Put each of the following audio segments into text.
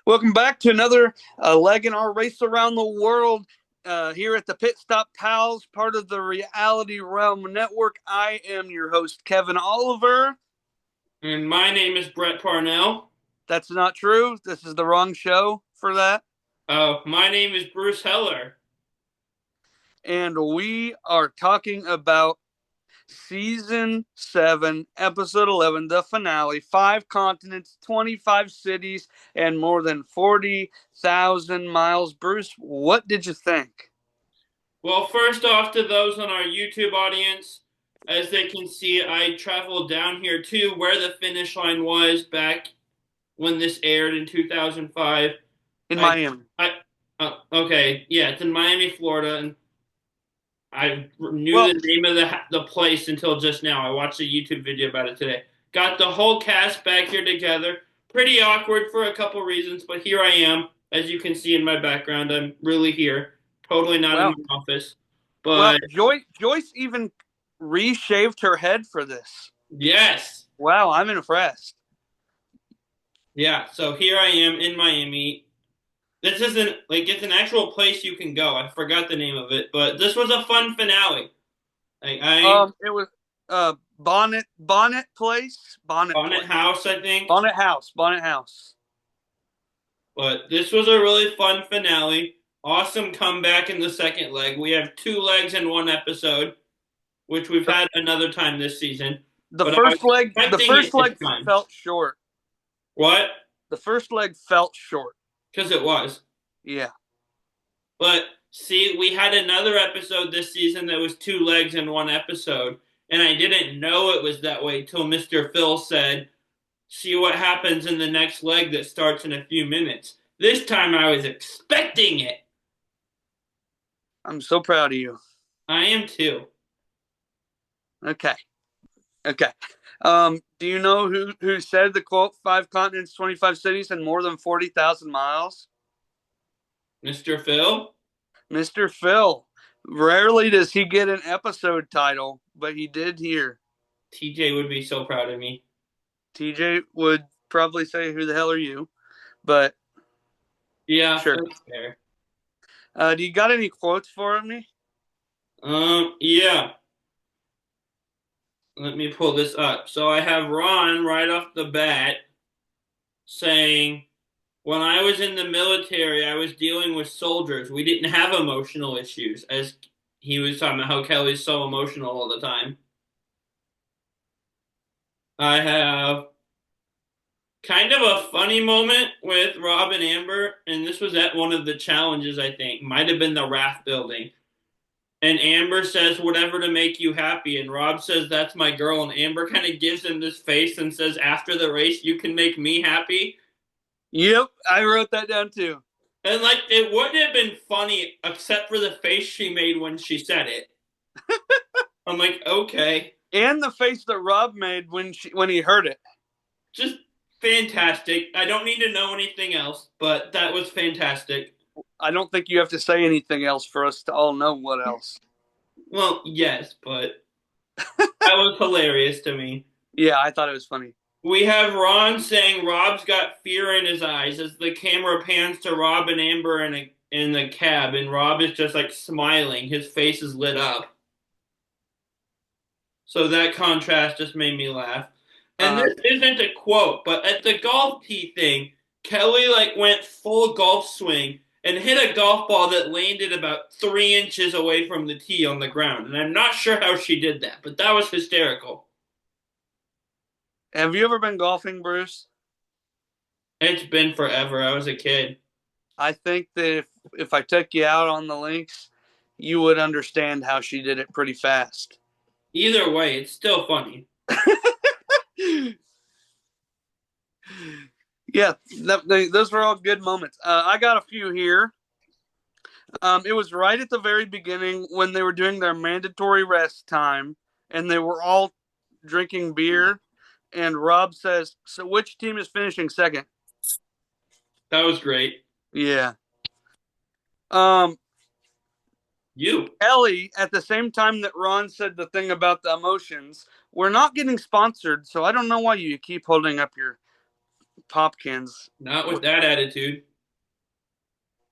Welcome back to another leg in our race around the world here at the Pitstop Pals, part of the Reality Realm Network. I am your host, Kevin Oliver. And my name is Brett Parnell. That's not true. This is the wrong show for that. Oh, my name is Bruce Heller. And we are talking about Season 7, Episode 11, the finale. 5 continents, 25 cities, and more than 40,000 miles. Bruce, what did you think? Well, first off, to those on our YouTube audience, as they can see, I traveled down here to where the finish line was back when this aired in 2005. In I, Miami. okay, yeah, it's in Miami, Florida, and I knew the name of the place until just now. I watched a YouTube video about it today. Got the whole cast back here together. Pretty awkward for a couple reasons, but here I am. As you can see in my background, I'm really here. Totally not in the office. But Joyce even reshaved her head for this. Yes. Wow, I'm impressed. Yeah, so here I am in Miami. This isn't like it's an actual place you can go. I forgot the name of it, but this was a fun finale. It was Bonnet Place, Bonnet House, I think. Bonnet House. But this was a really fun finale. Awesome comeback in the second leg. We have 2 legs in one episode, which we've had another time this season. The first leg felt short. What? The first leg felt short. Because it was. Yeah. But see, we had another episode this season that was 2 legs in one episode, and I didn't know it was that way till Mr. Phil said, see what happens in the next leg that starts in a few minutes. This time I was expecting it. I'm so proud of you. I am too. Okay. Do you know who said the quote, 5 continents, 25 cities, and more than 40,000 miles? Mr. Phil? Mr. Phil. Rarely does he get an episode title, but he did here. TJ would be so proud of me. TJ would probably say, who the hell are you? But yeah, sure. That's fair. Do you got any quotes for me? Yeah. Let me pull this up. So I have Ron right off the bat saying, when I was in the military, I was dealing with soldiers. We didn't have emotional issues, as he was talking about how Kelly's so emotional all the time. I have kind of a funny moment with Rob and Amber, and this was at one of the challenges, I think. Might have been the raft building. And Amber says, whatever to make you happy. And Rob says, that's my girl. And Amber kind of gives him this face and says, after the race, you can make me happy. Yep, I wrote that down too. And like, it wouldn't have been funny except for the face she made when she said it. I'm like, okay. And the face that Rob made when he heard it. Just fantastic. I don't need to know anything else, but that was fantastic. I don't think you have to say anything else for us to all know what else. Well, yes, but that was hilarious to me. Yeah, I thought it was funny. We have Ron saying Rob's got fear in his eyes as the camera pans to Rob and Amber in the cab, and Rob is just like smiling. His face is lit up. So that contrast just made me laugh. And this isn't a quote, but at the golf tee thing, Kelly like went full golf swing and hit a golf ball that landed about 3 inches away from the tee on the ground. And I'm not sure how she did that, but that was hysterical. Have you ever been golfing, Bruce? It's been forever. I was a kid. I think that if I took you out on the links, you would understand how she did it pretty fast. Either way, it's still funny. Yeah, those were all good moments. I got a few here. It was right at the very beginning when they were doing their mandatory rest time, and they were all drinking beer. And Rob says, so which team is finishing second? That was great. Yeah. Ellie, at the same time that Ron said the thing about the emotions, we're not getting sponsored, so I don't know why you keep holding up your Popkins. Not with that attitude.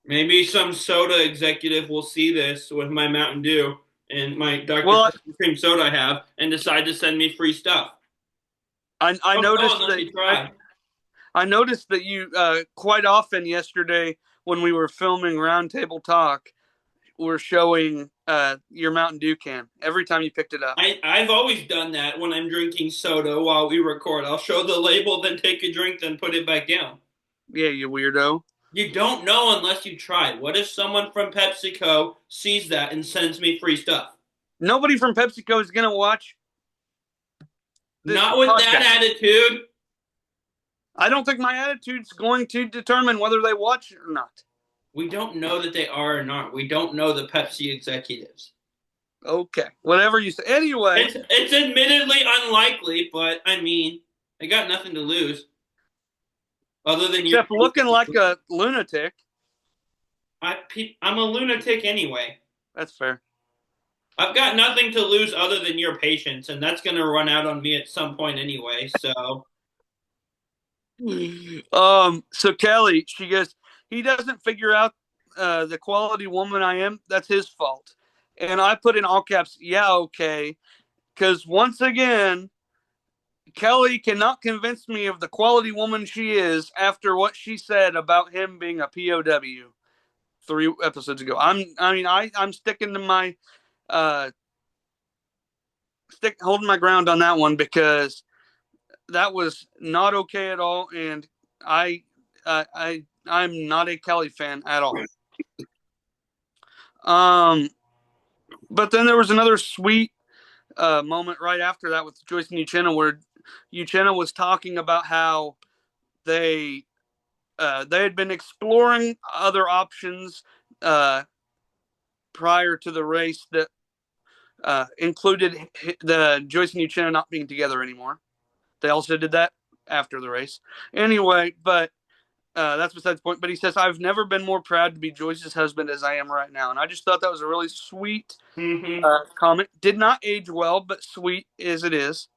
Maybe some soda executive will see this with my Mountain Dew and my Dr. Well, Pepper cream soda I have and decide to send me free stuff. I Don't know noticed unless that you try. I noticed that you quite often yesterday when we were filming Roundtable Talk were showing your Mountain Dew can every time you picked it up. I've always done that when I'm drinking soda while we record. I'll show the label, then take a drink, then put it back down. Yeah, you weirdo. You don't know unless you try. What if someone from PepsiCo sees that and sends me free stuff? Nobody from PepsiCo is gonna watch this Not with that podcast. attitude. I don't think my attitude's going to determine whether they watch it or not. We don't know that they are or not. We don't know the Pepsi executives. Okay, whatever you say. Anyway, It's admittedly unlikely, but I mean, I got nothing to lose other than you. except looking like a lunatic. I'm a lunatic anyway. That's fair. I've got nothing to lose other than your patience, and that's going to run out on me at some point anyway. So, So Kelly, she goes, he doesn't figure out the quality woman I am. That's his fault. And I put in all caps, yeah, okay. Because once again, Kelly cannot convince me of the quality woman she is after what she said about him being a POW 3 episodes ago. I'm sticking to my holding my ground on that one because that was not okay at all, and I'm not a Kelly fan at all. But then there was another sweet moment right after that with Joyce and Uchenna, where Uchenna was talking about how they they had been exploring other options prior to the race that included the Joyce and Uchenna not being together anymore. They also did that after the race. Anyway, but that's besides the point. But he says, I've never been more proud to be Joyce's husband as I am right now. And I just thought that was a really sweet mm-hmm. comment. Did not age well, but sweet as it is.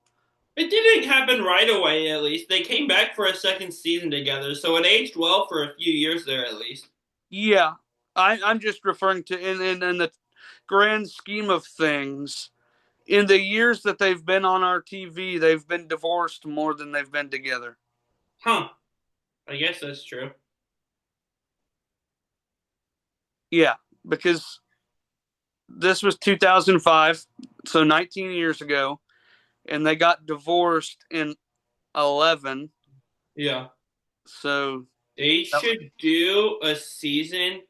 It didn't happen right away, at least. They came back for a second season together, so it aged well for a few years there, at least. Yeah. I'm just referring to in the grand scheme of things. In the years that they've been on our TV, they've been divorced more than they've been together. Huh. I guess that's true. Yeah, because this was 2005, so 19 years ago, and they got divorced in 11. Yeah. So They should do a season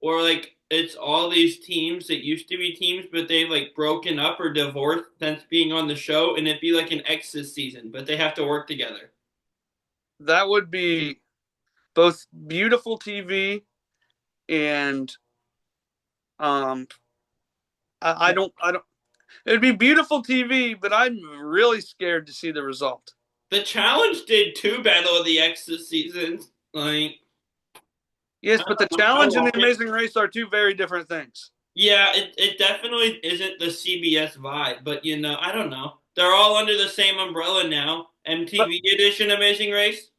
or like it's all these teams that used to be teams, but they've like broken up or divorced since being on the show, and it'd be like an exes season, but they have to work together. that would be both beautiful TV and um I don't it'd be beautiful TV, but I'm really scared to see the result. The challenge did two Battle of the Exes seasons. Like Yes, but the I challenge and the watched it. Amazing Race are two very different things. Yeah, it definitely isn't the CBS vibe, but you know, I don't know. They're all under the same umbrella now. But MTV Edition Amazing Race.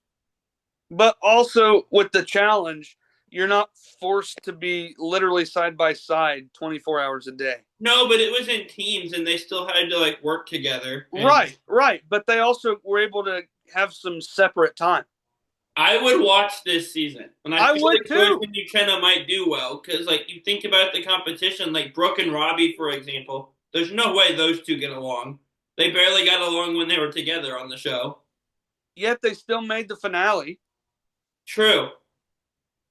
but also with the challenge, you're not forced to be literally side by side 24 hours a day. No, but it was in teams, and they still had to like work together. And Right, right. But they also were able to have some separate time. I would watch this season, and I I feel would like Joyce too. and Buchanan might do well because, like, you think about the competition, like Brooke and Robbie, for example. There's no way those two get along. They barely got along when they were together on the show. Yet they still made the finale. True.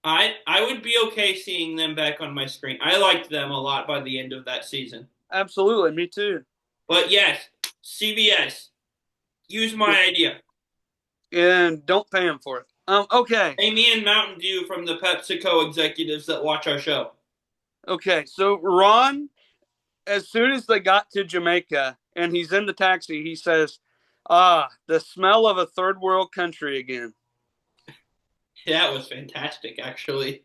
I would be okay seeing them back on my screen. I liked them a lot by the end of that season. Absolutely, me too. But yes, CBS, use my idea. And don't pay him for it. Okay. Amy and Mountain Dew from the PepsiCo executives that watch our show. Okay. So Ron, as soon as they got to Jamaica and he's in the taxi, he says, the smell of a third world country again. That was fantastic, actually.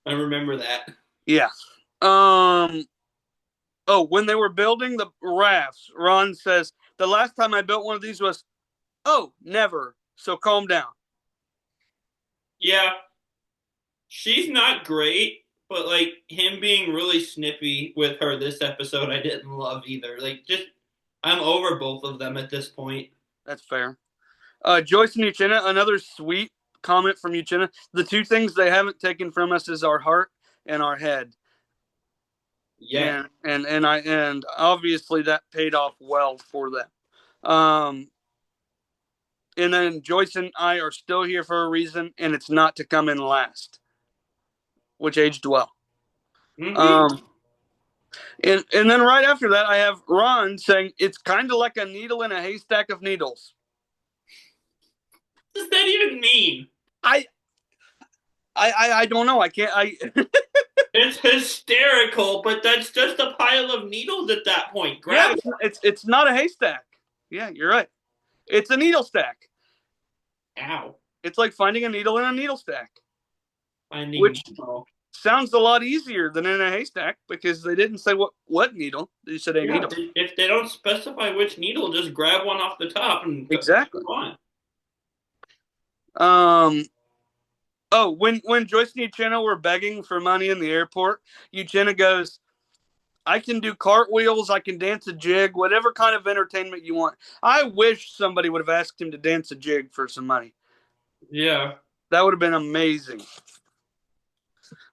I remember that. Yeah. When they were building the rafts, Ron says, the last time I built one of these was, never. So calm down. Yeah, she's not great, but like him being really snippy with her this episode, I didn't love either. Like, just I'm over both of them at this point. That's fair. Joyce and Uchenna, another sweet comment from Uchenna. The two things they haven't taken from us is our heart and our head. Yeah. And obviously that paid off well for them. And then Joyce and I are still here for a reason, and it's not to come in last, which aged well. Mm-hmm. Um, and then right after that, I have Ron saying it's kind of like a needle in a haystack of needles. What does that even mean? I I don't know. I can't. I It's hysterical, but that's just a pile of needles at that point. yeah, Grab it's not a haystack. Yeah, you're right. It's a needle stack. it. Ow. It's like finding a needle in a needle stack, Finding which Nemo. sounds a lot easier than in a haystack because they didn't say what needle. They said a Yeah, needle. if they don't specify which needle, just grab one off the top and Exactly. move on. Um. Oh, when Joyce and Uchenna were begging for money in the airport, Uchenna goes, "I can do cartwheels. I can dance a jig. Whatever kind of entertainment you want." I wish somebody would have asked him to dance a jig for some money. Yeah. That would have been amazing.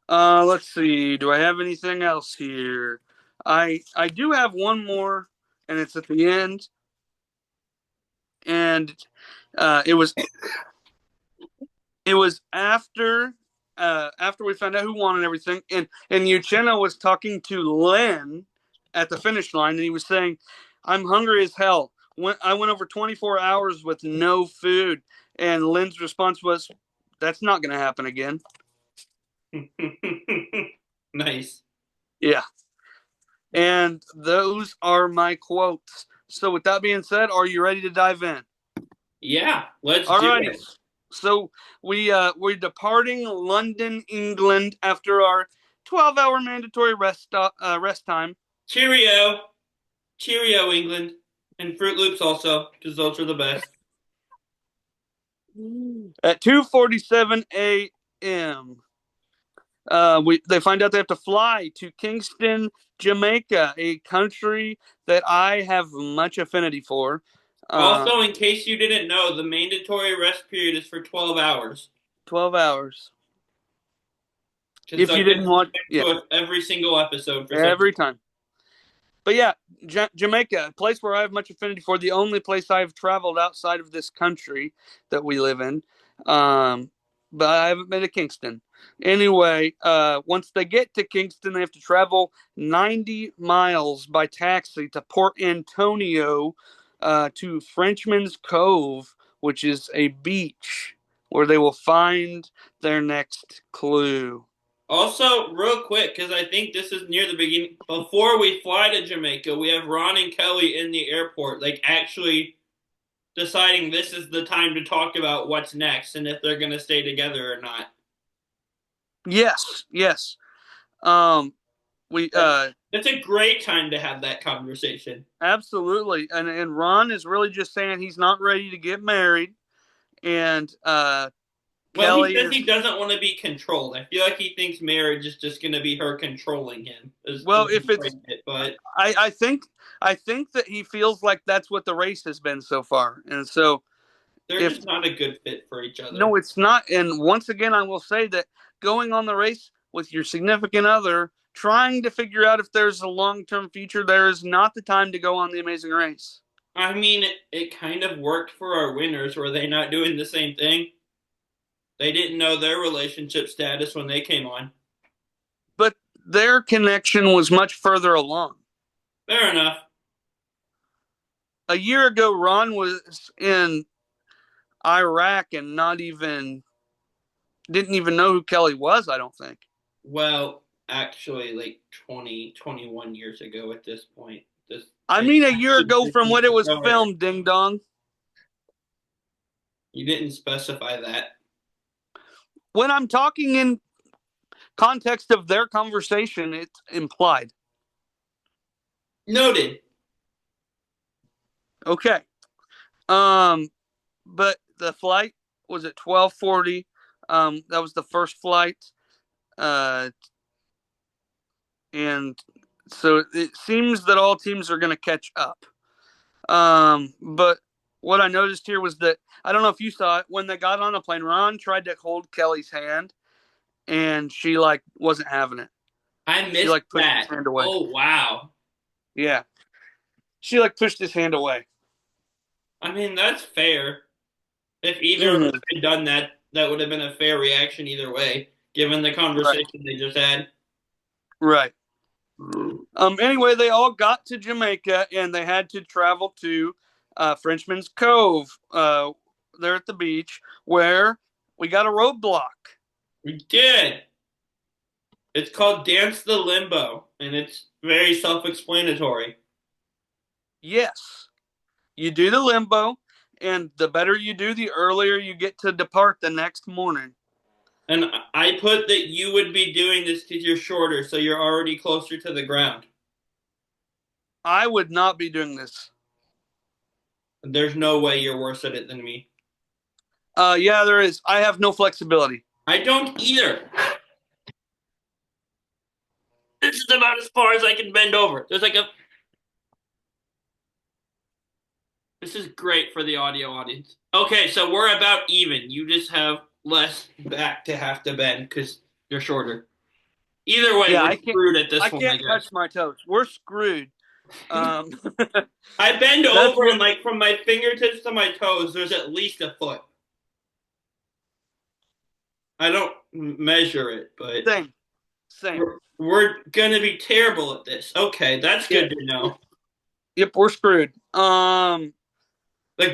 Let's see. Do I have anything else here? I do have one more, and it's at the end, and it was after we found out who won and everything, and Uchenna was talking to Len at the finish line, and he was saying, "I'm hungry as hell. I went over 24 hours with no food," and Len's response was, "That's not going to happen again." Nice. Yeah. And those are my quotes. So, with that being said, are you ready to dive in? Yeah, let's All do righty. it. So we're departing London, England after our 12-hour mandatory rest time. Cheerio. Cheerio, England. And Fruit Loops also, because those are the best. At 2:47 a.m. They find out they have to fly to Kingston, Jamaica, a country that I have much affinity for. Uh, Also, in case you didn't know, the mandatory rest period is for 12 hours. 12 hours. Because If that you gets didn't want, to yeah, us every single episode for some every reason. time. But yeah, Jamaica, a place where I have much affinity for, the only place I've traveled outside of this country that we live in. Um, but I haven't been to Kingston. Anyway, once they get to Kingston, they have to travel 90 miles by taxi to Port Antonio to Frenchman's Cove, which is a beach where they will find their next clue. Also, real quick, because I think this is near the beginning, before we fly to Jamaica, we have Ron and Kelly in the airport, like actually deciding this is the time to talk about what's next and if they're going to stay together or not. Yes, yes. Um, we That's a great time to have that conversation. Absolutely. And Ron is really just saying he's not ready to get married. And Well, he Kelly says is, he doesn't want to be controlled. I feel like he thinks marriage is just going to be her controlling him. Is the well, way if he it's, phrased it, but I think, that he feels like that's what the race has been so far. And so they're if, just not a good fit for each no, other. it's not. And once again, I will say that going on the race with your significant other, trying to figure out if there's a long term future, there is not the time to go on the amazing race. I mean, it kind of worked for our winners. Were they not doing the same thing? They didn't know their relationship status when they came on. But their connection was much further along. Fair enough. A year ago, Ron was in Iraq and not even didn't even know who Kelly was, I don't think. Well, actually, like 20, 21 years ago at this point. This I it mean, a year ago this from when it was nowhere. filmed, ding dong. You didn't specify that. When I'm talking in context of their conversation, it's implied. Noted. Okay. Um, but the flight was at 12:40. That was the first flight, uh, and so it seems that all teams are going to catch up. But what I noticed here was that I don't know if you saw it when they got on the plane. Ron tried to hold Kelly's hand, and she like wasn't having it. I She missed like pushed his that. hand away. Oh wow. Yeah, she like pushed his hand away. I mean, that's fair. If either of them Mm-hmm. had done that, that would have been a fair reaction either way, given the Right, conversation they just had. right. Anyway, they all got to Jamaica and they had to travel to Frenchman's Cove there at the beach where we got a roadblock. We did. It's called Dance the Limbo, and it's very self-explanatory. Yes, you do the limbo, and the better you do, the earlier you get to depart the next morning. And I put that you would be doing this because you're shorter, so you're already closer to the ground. I would not be doing this. There's no way you're worse at it than me. Yeah, there is. I have no flexibility. I don't either. This is about as far as I can bend over. There's like a. This is great for the audio audience. Okay, so we're about even. You just have less back to have to bend because you're shorter. Either way, Yeah, we're screwed at this I one, I can't touch guess. my toes. We're screwed. Um, I bend that's over what. and like from my fingertips to my toes, there's at least a foot. I don't measure it, but Same, same. we're gonna be terrible at this. Okay, that's Yeah. good to know. Yep, we're screwed. The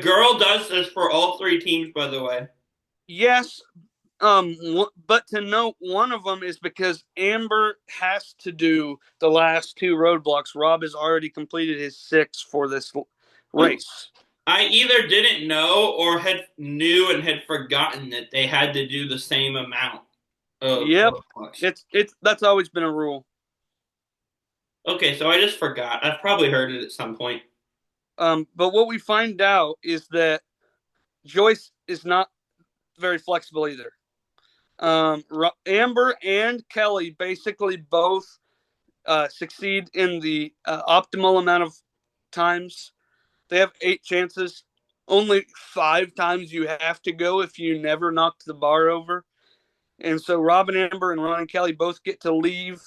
girl does this for all three teams, by the way. Yes. But to note, one of them is because Amber has to do the last two roadblocks. Rob has already completed his 6 for this race. I either didn't know or had knew and had forgotten that they had to do the same amount of Yep, roadblocks. it's that's always been a rule. Okay, so I just forgot. I've probably heard it at some point. But what we find out is that Joyce is not very flexible either. Amber and Kelly basically both succeed in the optimal amount of times. They have 8 chances. Only 5 times you have to go if you never knocked the bar over. And so Robin Amber and Ron and Kelly both get to leave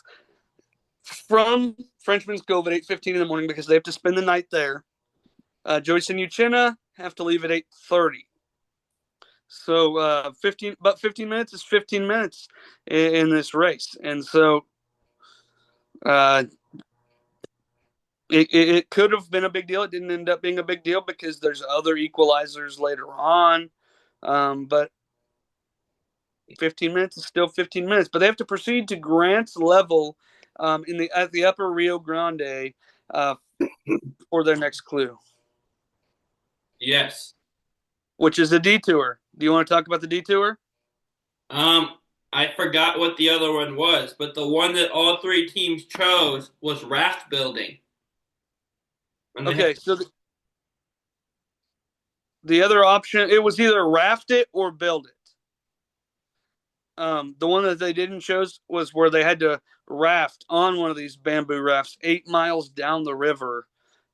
from Frenchman's Cove at 8:15 in the morning because they have to spend the night there. Joyce and Uchenna have to leave at 8:30. So 15 minutes is 15 minutes in this race, and so uh, it could have been a big deal. It didn't end up being a big deal because there's other equalizers later on, but 15 minutes is still 15 minutes. But they have to proceed to Grant's level at the Upper Rio Grande uh, for their next clue, Yes. which is a detour. Do you want to talk about the detour? Um, I forgot what the other one was, but the one that all three teams chose was raft building. And they Okay, had so the other option, it was either raft it or build it. The one that they didn't choose was where they had to raft on one of these bamboo rafts 8 miles down the river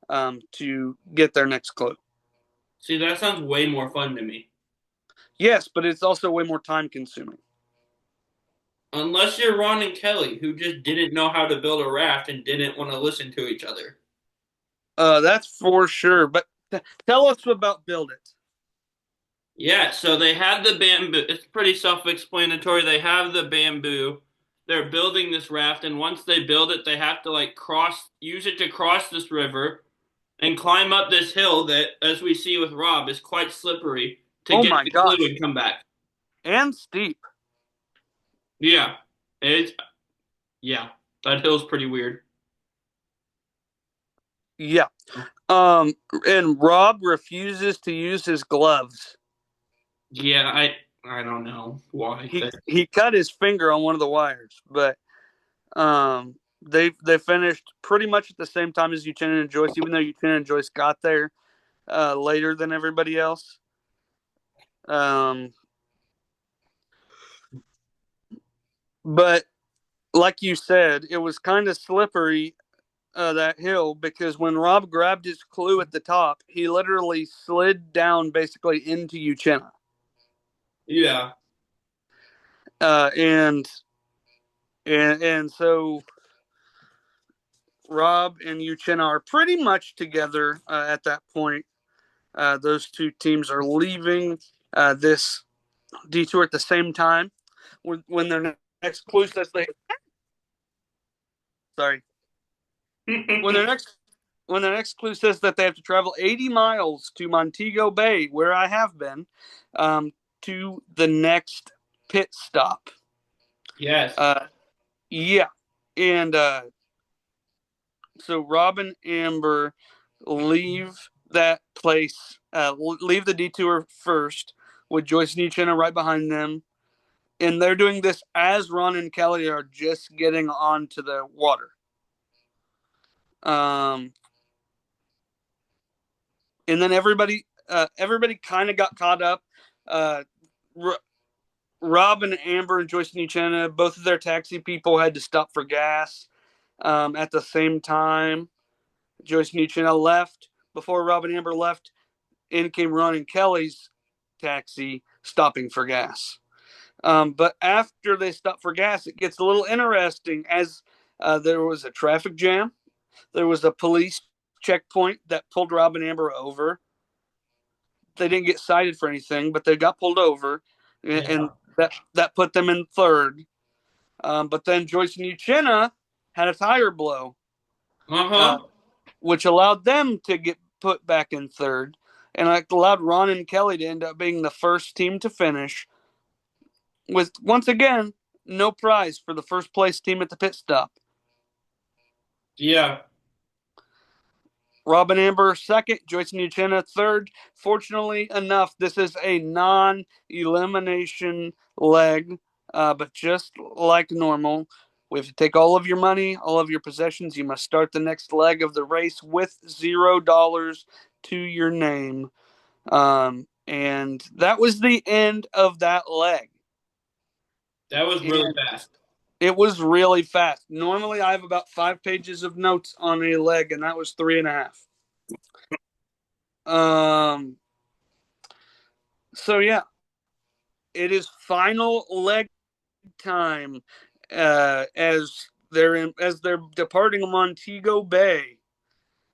to get their next clue. See, that sounds way more fun to me. Yes, but it's also way more time consuming. Unless you're Ron and Kelly, who just didn't know how to build a raft and didn't want to listen to each other. That's for sure. But tell us about Build It. Yeah, so they have the bamboo. It's pretty self-explanatory. They have the bamboo. They're building this raft, and once they build it, they have to like use it to cross this river and climb up this hill that, as we see with Rob, is quite slippery to Oh get my the clue gosh. and come back. And steep. Yeah, it's yeah, that hill's pretty weird. Yeah. And Rob refuses to use his gloves. Yeah, I don't know why. He cut his finger on one of the wires, but they finished pretty much at the same time as Uchenna and Joyce, even though Uchenna and Joyce got there later than everybody else. Um, but like you said, it was kind of slippery, that hill, because when Rob grabbed his clue at the top, he literally slid down basically into Uchenna. Yeah. Uh, and and so Rob and Uchenna are pretty much together at that point. Those two teams are leaving this detour at the same time. When their next clue says they sorry when their next when their next clue says that they have to travel 80 miles to Montego Bay, where I have been, to the next pit stop. Yes. Uh, yeah, and so Rob and Amber leave that place, leave the detour first, with Joyce and Uchenna right behind them, and they're doing this as Ron and Kelly are just getting onto the water. Um, and then everybody kind of got caught up. Uh, R- Rob and Amber and Joyce and Uchenna, both of their taxi people had to stop for gas. At the same time, Joyce and Uchenna left. Before Rob and Amber left, in came Ron and Kelly's taxi, stopping for gas. But after they stop for gas, it gets a little interesting, as there was a traffic jam. There was a police checkpoint that pulled Rob and Amber over. They didn't get cited for anything, but they got pulled over, and Yeah. that put them in third. But then Joyce and Uchenna had a tire blow, uh, Uh-huh. which allowed them to get put back in third, and it allowed Ron and Kelly to end up being the first team to finish, with once again no prize for the first place team at the pit stop. Yeah. Robin Amber second, Joyce and Uchenna third. Fortunately enough, this is a non-elimination leg, but just like normal, we have to take all of your money, all of your possessions. You must start the next leg of the race with $0 to your name. And that was the end of that leg. That was really And fast. it was really fast. Normally, I have about 5 pages of notes on a leg, and that was 3.5. Um, so yeah, it is final leg time, as they're departing Montego Bay,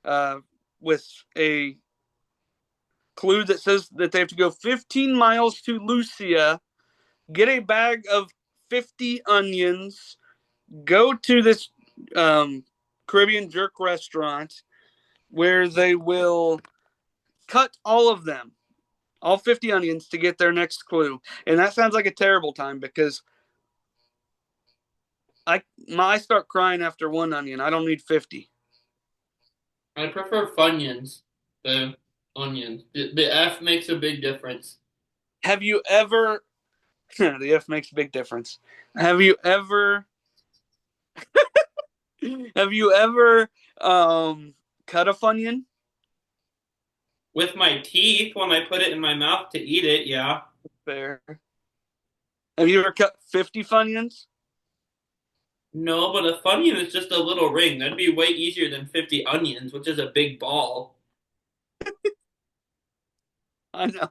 uh, with a clue that says that they have to go 15 miles to Lucia, get a bag of 50 onions, go to this Caribbean jerk restaurant where they will cut all of them, all 50 onions, to get their next clue. And that sounds like a terrible time, because I start crying after one onion. I don't need 50. I prefer Funyuns, the onions. The F makes a big difference. Have you ever the F makes a big difference. Have you ever have you ever cut a funyun? With my teeth, when I put it in my mouth to eat it, yeah. Fair. Have you ever cut 50 funyuns? No, but a Funyun is just a little ring. That'd be way easier than 50 onions, which is a big ball. I know.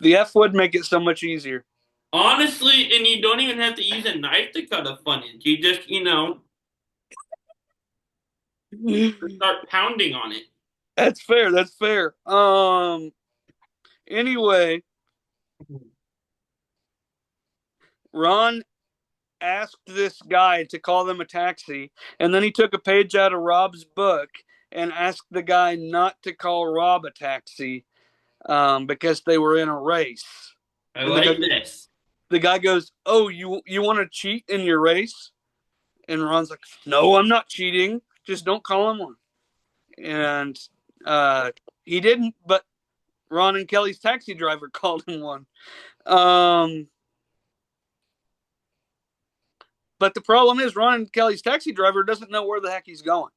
The F would make it so much easier. Honestly, and you don't even have to use a knife to cut a Funyun. You just, start pounding on it. That's fair. That's fair. Anyway, Ron asked this guy to call them a taxi, and then he took a page out of Rob's book and asked the guy not to call Rob a taxi, because they were in a race. I And the guy like this. the guy goes, "Oh, you want to cheat in your race?" And Ron's like, "No, I'm not cheating. Just don't call him one." And he didn't, but Ron and Kelly's taxi driver called him one. Um, but the problem is, Ron and Kelly's taxi driver doesn't know where the heck he's going.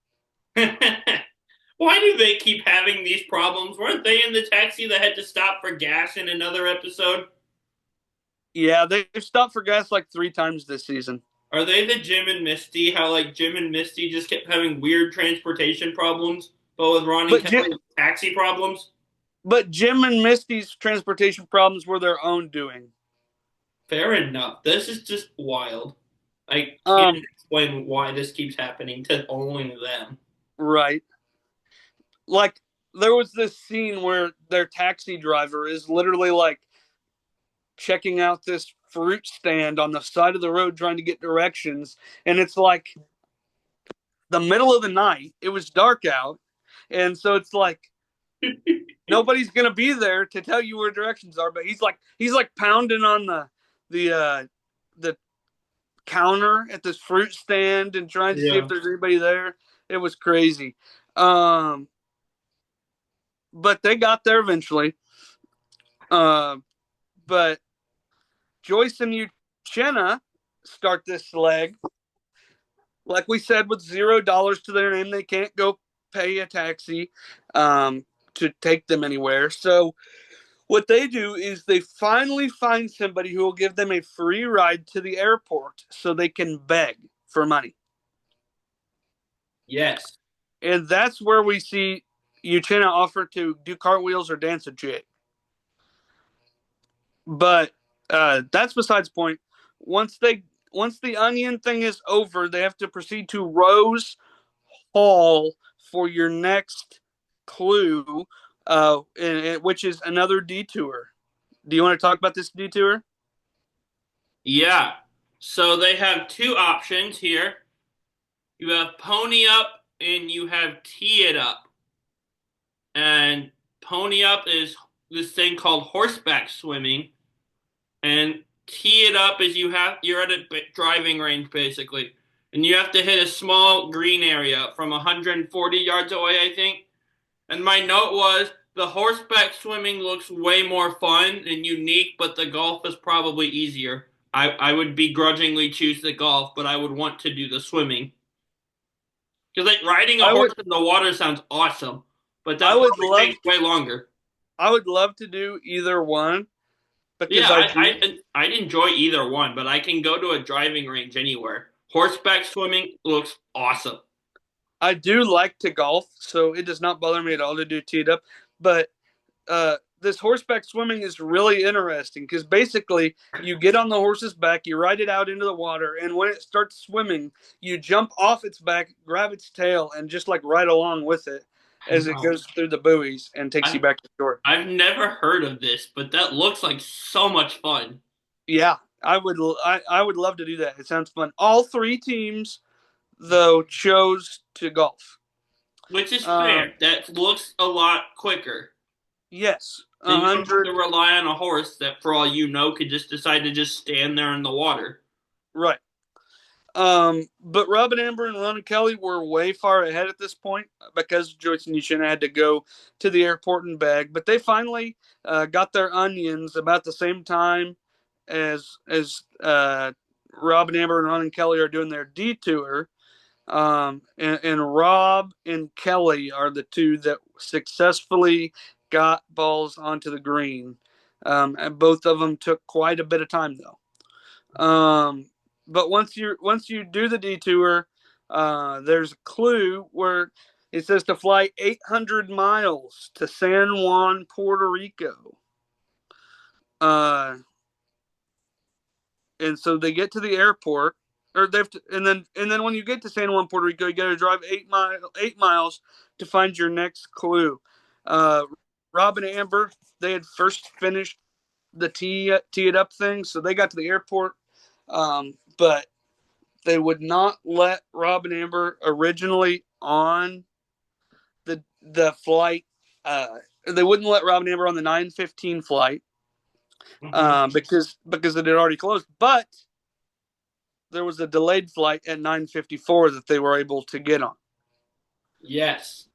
Why do they keep having these problems? Weren't they in the taxi that had to stop for gas in another episode? Yeah, they've stopped for gas like 3 times this season. Are they the Jim and Misty? How like Jim and Misty just kept having weird transportation problems, but with Ron and But Jim, Kelly, taxi problems? but Jim and Misty's transportation problems were their own doing. Fair enough. This is just wild. I can't Um, explain why this keeps happening to only them. right. Like there was this scene where their taxi driver is literally like checking out this fruit stand on the side of the road trying to get directions, and it's like the middle of the night. It was dark out, and so it's like nobody's gonna be there to tell you where directions are. But he's like pounding on the counter at this fruit stand and trying to see if Yeah. there's anybody there. It was crazy. Um, but they got there eventually. Uh, but Joyce and Uchenna start this leg. Like we said, with $0 to their name, they can't go pay a taxi to take them anywhere. So what they do is they finally find somebody who will give them a free ride to the airport so they can beg for money. Yes. And that's where we see Uchenna offer to do cartwheels or dance a jig. But that's besides the point. Once the onion thing is over, they have to proceed to Rose Hall for your next clue, which is another detour. Do you want to talk about this detour? Yeah. So they have two options here. You have pony up and you have tee it up. And pony up is this thing called horseback swimming, and tee it up is you're at a driving range basically, and you have to hit a small green area from 140 yards away, I think. And my note was the horseback swimming looks way more fun and unique, but the golf is probably easier. I would begrudgingly choose the golf, but I would want to do the swimming. Because like riding a I horse would in the water sounds awesome, but I that would probably love takes way longer. I would love to do either one Yeah, because I do I'd enjoy either one, but I can go to a driving range anywhere. Horseback swimming looks awesome. I do like to golf, so it does not bother me at all to do teed up. But this horseback swimming is really interesting because basically you get on the horse's back, you ride it out into the water, and when it starts swimming, you jump off its back, grab its tail, and just like ride along with it as it Wow. goes through the buoys and takes you I, back to shore. I've never heard of this, but that looks like so much fun. Yeah, I would love to do that. It sounds fun. All three teams though chose to golf. Which is Um, fair. That looks a lot quicker. yes, Then a you don't have to hundred. rely on a horse that, for all you know, could just decide to just stand there in the water. Right. But Robin Amber and Ron and Kelly were way far ahead at this point because Joyce and Uchenna had to go to the airport and beg. But they finally got their onions about the same time as Robin Amber and Ron and Kelly are doing their detour. And Rob and Kelly are the two that successfully got balls onto the green. And both of them took quite a bit of time though. But once you do the detour, there's a clue where it says to fly 800 miles to San Juan, Puerto Rico. Uh, and so they get to the airport, or they have to, and then when you get to San Juan, Puerto Rico, you got to drive 8 miles to find your next clue. Uh, Rob and Amber, they had first finished the tee it up thing, so they got to the airport. But they would not let Rob and Amber originally on the flight. They wouldn't let Rob and Amber on the 9:15 flight Mhm. because it had already closed. But there was a delayed flight at 9:54 that they were able to get on. Yes.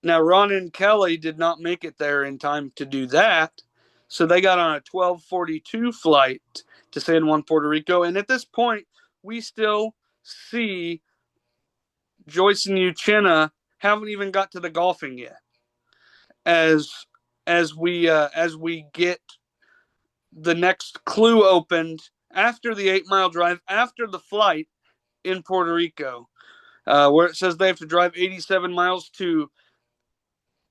Now Ron and Kelly did not make it there in time to do that, so they got on a 12:42 flight to San Juan, Puerto Rico. And at this point, we still see Joyce and Uchenna haven't even got to the golfing yet. As as we get the next clue opened after the 8 mile drive, after the flight in Puerto Rico, where it says they have to drive 87 miles to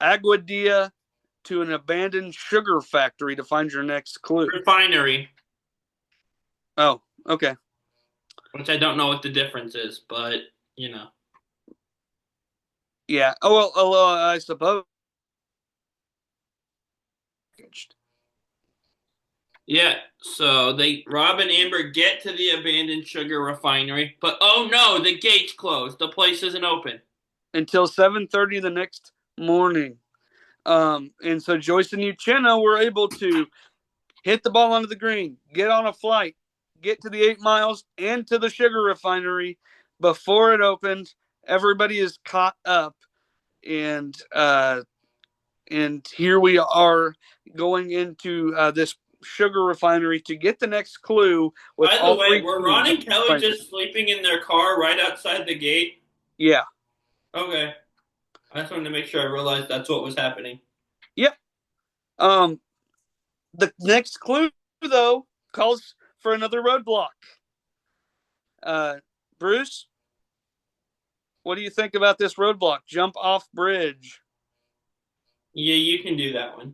Aguadilla to an abandoned sugar factory to find your next clue. Refinery, Oh, okay. which I don't know what the difference is, but you know. Yeah. Oh, well, I suppose. Yeah, so Rob and Amber get to the abandoned sugar refinery, but oh no, the gate's closed. The place isn't open. Until 7:30 the next morning. And so Joyce and Uchenna were able to hit the ball onto the green, get on a flight, get to the 8 miles and to the sugar refinery before it opened. Everybody is caught up, and here we are going into this sugar refinery to get the next clue with By the all way, three were teams. Ron and Kelly just sleeping in their car right outside the gate? Yeah. Okay. I just wanted to make sure I realized that's what was happening. Yep. Um, the next clue, though, calls for another roadblock. Bruce, what do you think about this roadblock? Jump off bridge. Yeah, you can do that one.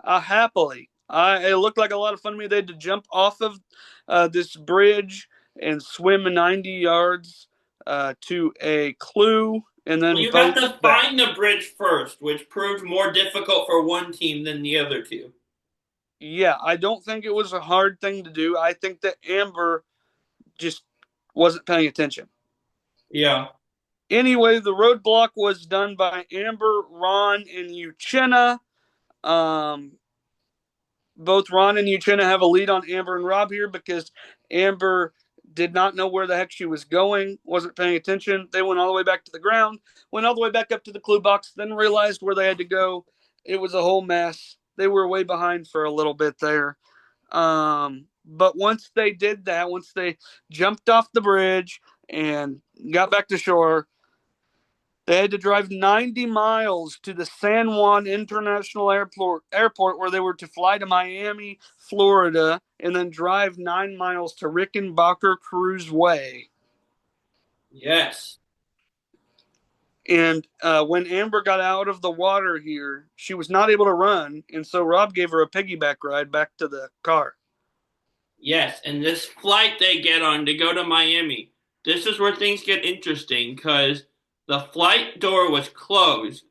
Happily. It looked like a lot of fun to me. They had to jump off of this bridge and swim 90 yards to a clue and Well, then you have boat to back. find the bridge first, which proved more difficult for one team than the other two. Yeah, I don't think it was a hard thing to do. I think that Amber just wasn't paying attention. Yeah. Anyway, the roadblock was done by Amber, Ron, and Uchenna. Um, both Ron and Uchenna have a lead on Amber and Rob here because Amber did not know where the heck she was going, wasn't paying attention. They went all the way back to the ground, went all the way back up to the clue box, then realized where they had to go. It was a whole mess. They were way behind for a little bit there. But once they did that, once they jumped off the bridge and got back to shore, they had to drive 90 miles to the San Juan International Airport where they were to fly to Miami, Florida, and then drive 9 miles to Rickenbacker Cruise Way. Yes. And when Amber got out of the water here, she was not able to run, and so Rob gave her a piggyback ride back to the car. Yes, and this flight they get on to go to Miami, this is where things get interesting because the flight door was closed,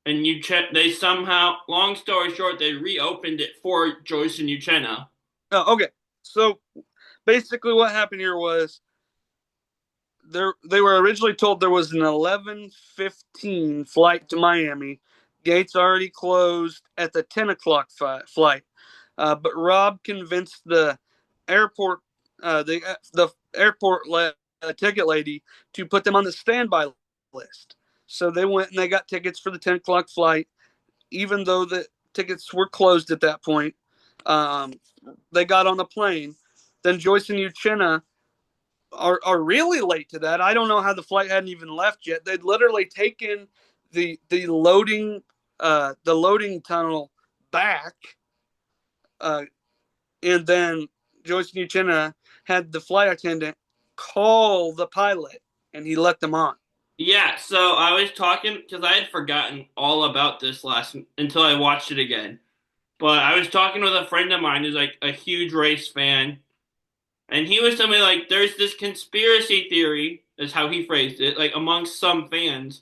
and they somehow, long story short, they reopened it for Joyce and Uchenna. Oh, okay. So basically, what happened here was they were originally told there was an 11:15 flight to Miami. Gates already closed at the 10 o'clock flight, but Rob convinced the airport the airport ticket lady to put them on the standby list. So they went and they got tickets for the 10 o'clock flight, even though the tickets were closed at that point. Um, they got on the plane. Then Joyce and Uchenna are really late to that. I don't know how the flight hadn't even left yet. They'd literally taken the loading tunnel back, uh, and then Joyce and Uchenna had the flight attendant call the pilot, and he let them on. Yeah, so I was talking because I had forgotten all about this last until I watched it again. But I was talking with a friend of mine who's like a huge race fan, and he was telling me like there's this conspiracy theory, is how he phrased it, like amongst some fans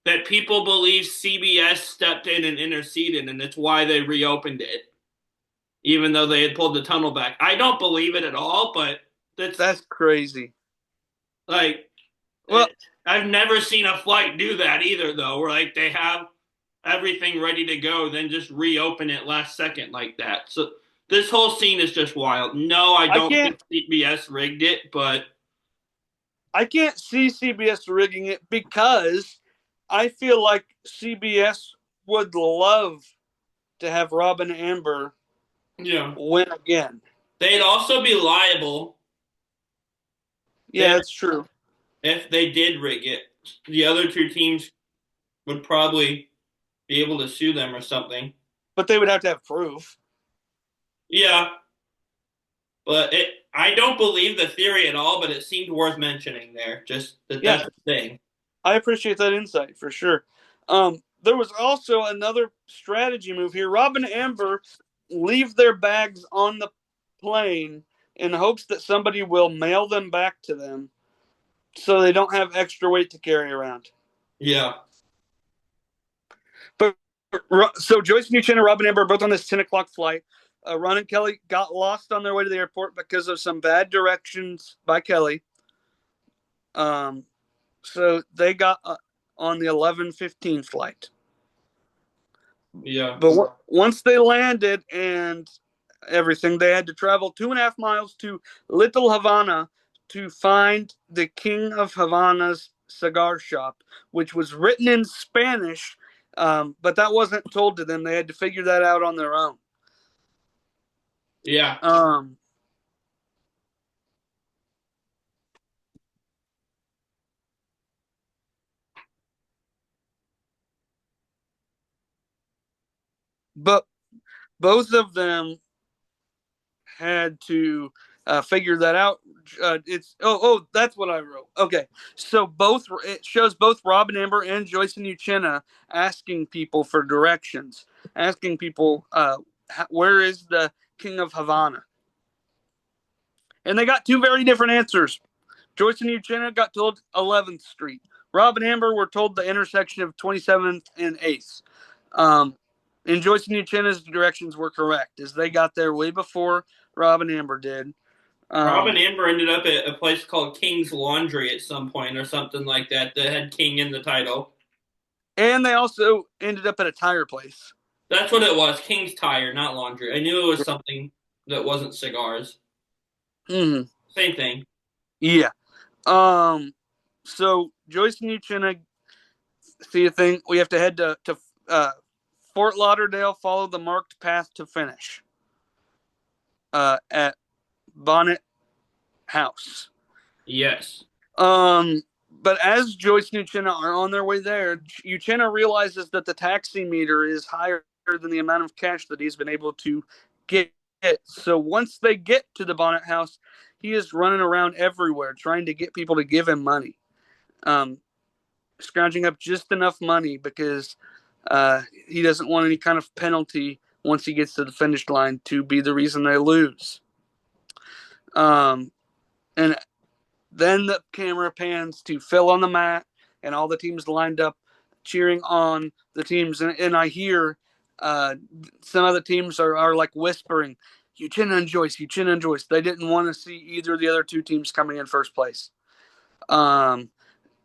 that people believe CBS stepped in and interceded, and it's why they reopened it, even though they had pulled the tunnel back. I don't believe it at all, but That's crazy. like Well, I've never seen a flight do that either, though, where like they have everything ready to go, then just reopen it last second like that. So this whole scene is just wild. No, I I don't can't think CBS rigged it, but I can't see CBS rigging it because I feel like CBS would love to have Robin Amber yeah, win again. they'd also be liable Yeah, there that's true. if they did rig it. The other two teams would probably be able to sue them or something. But they would have to have proof. Yeah, but I don't believe the theory at all, but it seemed worth mentioning there. Just that Yeah, that's a thing. I appreciate that insight for sure. There was also another strategy move here. Rob and Amber leave their bags on the plane in hopes that somebody will mail them back to them so they don't have extra weight to carry around. Yeah. But so Joyce Newton and Rob and Amber are both on this 10 o'clock flight. Ron and Kelly got lost on their way to the airport because of some bad directions by Kelly. So they got on the 11:15 flight. Yeah. But once they landed and everything, they had to travel 2.5 miles to Little Havana to find the King of Havana's cigar shop, which was written in Spanish, but that wasn't told to them. They had to figure that out on their own. Yeah. Um, but both of them had to figure that out. It's that's what I wrote. Okay, so both it shows both Rob and Amber and Joyce and Uchenna asking people for directions, asking people where is the King of Havana, and they got two very different answers. Joyce and Uchenna got told 11th Street. Rob and Amber were told the intersection of 27th and 8th. Um, and Joyce and Uchenna's directions were correct, as they got there way before Rob and Amber did. Rob and Um, Amber ended up at a place called King's Laundry at some point or something like that that had King in the title. and they also ended up at a tire place. That's what it was. King's Tire, not laundry. I knew it was something that wasn't cigars. Mm-hmm. Same thing. Yeah. Um. So Joyce and Uchenna see a thing. We have to head to Fort Lauderdale. Follow the marked path to finish. At Bonnet House. Yes. But as Joyce and Uchenna are on their way there, Uchenna realizes that the taxi meter is higher than the amount of cash that he's been able to get. So once they get to the Bonnet House, he is running around everywhere trying to get people to give him money, um, scrounging up just enough money because he doesn't want any kind of penalty once he gets to the finish line to be the reason they lose. And Then the camera pans to Phil on the mat and all the teams lined up cheering on the teams. And I hear some of the teams are like whispering, Uchenna and Joyce, Uchenna and Joyce. They didn't want to see either of the other two teams coming in first place. And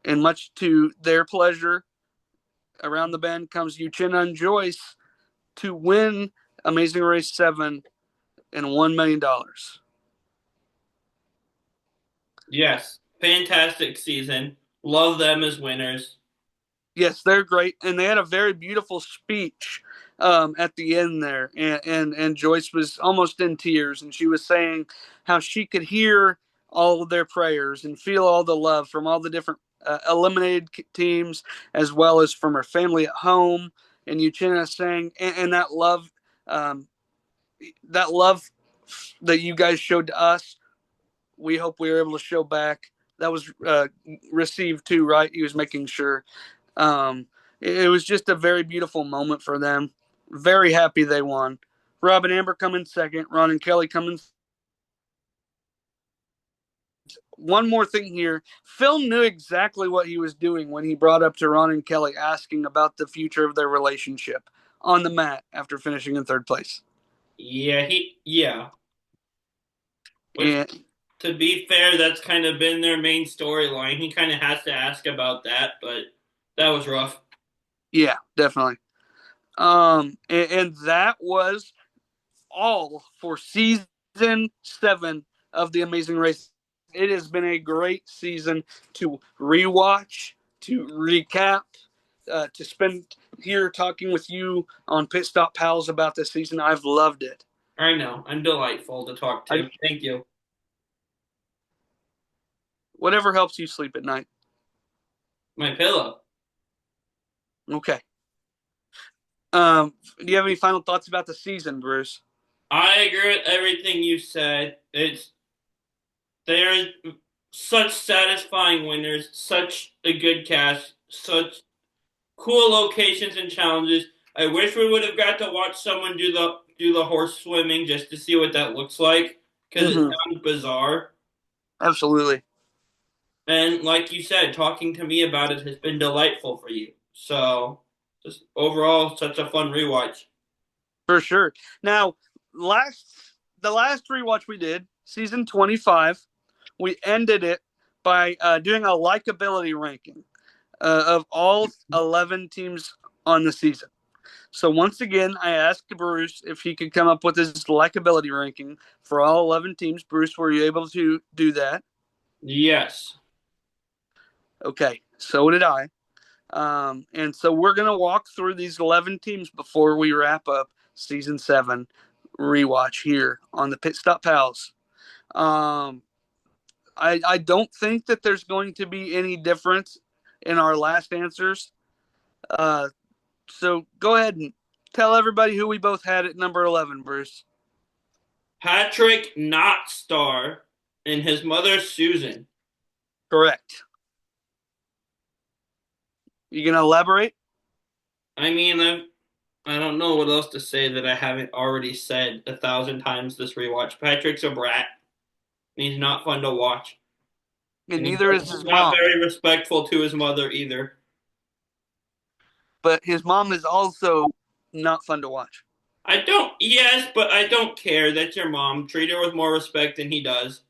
much to their pleasure, around the bend comes Uchenna and Joyce to win Amazing Race 7 and $1 million. Yes. Fantastic season. Love them as winners. Yes, they're great, and they had a very beautiful speech at the end there, and Joyce was almost in tears, and she was saying how she could hear all of their prayers and feel all the love from all the different eliminated teams, as well as from her family at home. And Uchenna saying, and um, that love that you guys showed to us, we hope we were able to show back. That was received too, right? He was making sure. Um, it was just a very beautiful moment for them. Very happy they won. Rob and Amber come in second. Ron and Kelly come in. One more thing here. Phil knew exactly what he was doing when he brought up to Ron and Kelly asking about the future of their relationship on the mat after finishing in third place. Yeah. Which, And to be fair, that's kind of been their main storyline. He kind of has to ask about that, but that was rough. yeah, definitely. And that was all for season 7 of The Amazing Race. It has been a great season to rewatch, to recap, to spend here talking with you on Pitstop Pals about this season. I've loved it. I know. I'm delightful to talk I, to. Thank you. whatever helps you sleep at night. My pillow. Okay. Do you have any final thoughts about the season, Bruce? I agree with everything you said. They are such satisfying winners, such a good cast, such cool locations and challenges. I wish we would have got to watch someone do the horse swimming just to see what that looks like because it Mm-hmm. sounds bizarre. Absolutely. And like you said, talking to me about it has been delightful for you. So, just overall, such a fun rewatch. For sure. Now, last the last rewatch we did, season 25, we ended it by doing a likability ranking of all 11 teams on the season. So once again, I asked Bruce if he could come up with his likability ranking for all 11 teams. Bruce, were you able to do that? Yes. Okay, so did I. And so we're going to walk through these 11 teams before we wrap up season 7 rewatch here on the Pitstop Pals. Um, I don't think that there's going to be any difference in our last answers. Uh, so go ahead and tell everybody who we both had at number 11, Bruce. Patrick Not Star and his mother Susan. Correct. You going to elaborate? I mean, I don't know what else to say that I haven't already said 1,000 times this rewatch. Patrick's a brat. He's not fun to watch. And And he's neither is his not mom. very respectful to his mother either. But his mom is also not fun to watch. Yes, but I don't care. That's your mom. Treat her with more respect than he does.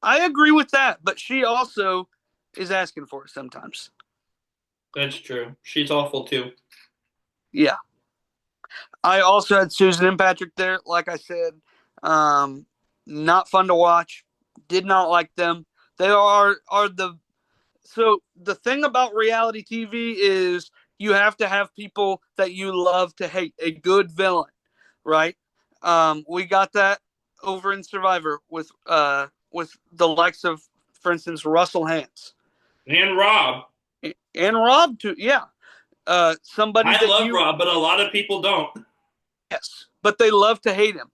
I agree with that, but she also is asking for it sometimes. That's true. She's awful too. Yeah. I also had Susan and Patrick there. Like I said, um, not fun to watch. Did not like them. They are the so the thing about reality TV is you have to have people that you love to hate. A good villain, right? We got that over in Survivor with the likes of, for instance, Russell Hantz And Rob. and Rob too. Yeah, somebody I that love you Rob, but a lot of people don't. yes, but they love to hate him.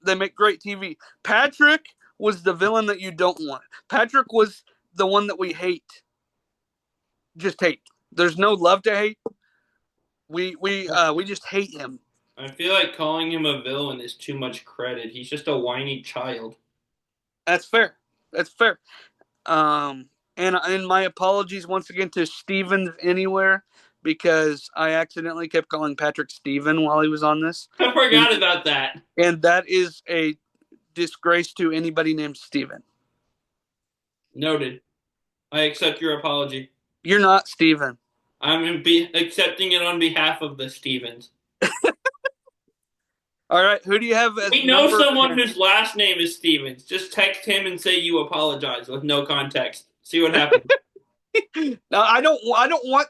They make great TV. Patrick was the villain that you don't want. Patrick was the one that we hate. Just hate. There's no love to hate. We just hate him. I feel like calling him a villain is too much credit. He's just a whiny child. That's fair. That's fair. And my apologies once again to Stevens Anywhere because I accidentally kept calling Patrick Steven while he was on this, I and, forgot about that. and that is a disgrace to anybody named Steven. Noted. I accept your apology. You're not Steven. Accepting it on behalf of the Stevens. All right, who do you have as We know number someone 10? whose last name is Stevens. Just text him and say you apologize with no context. See what happens. Now, I don't want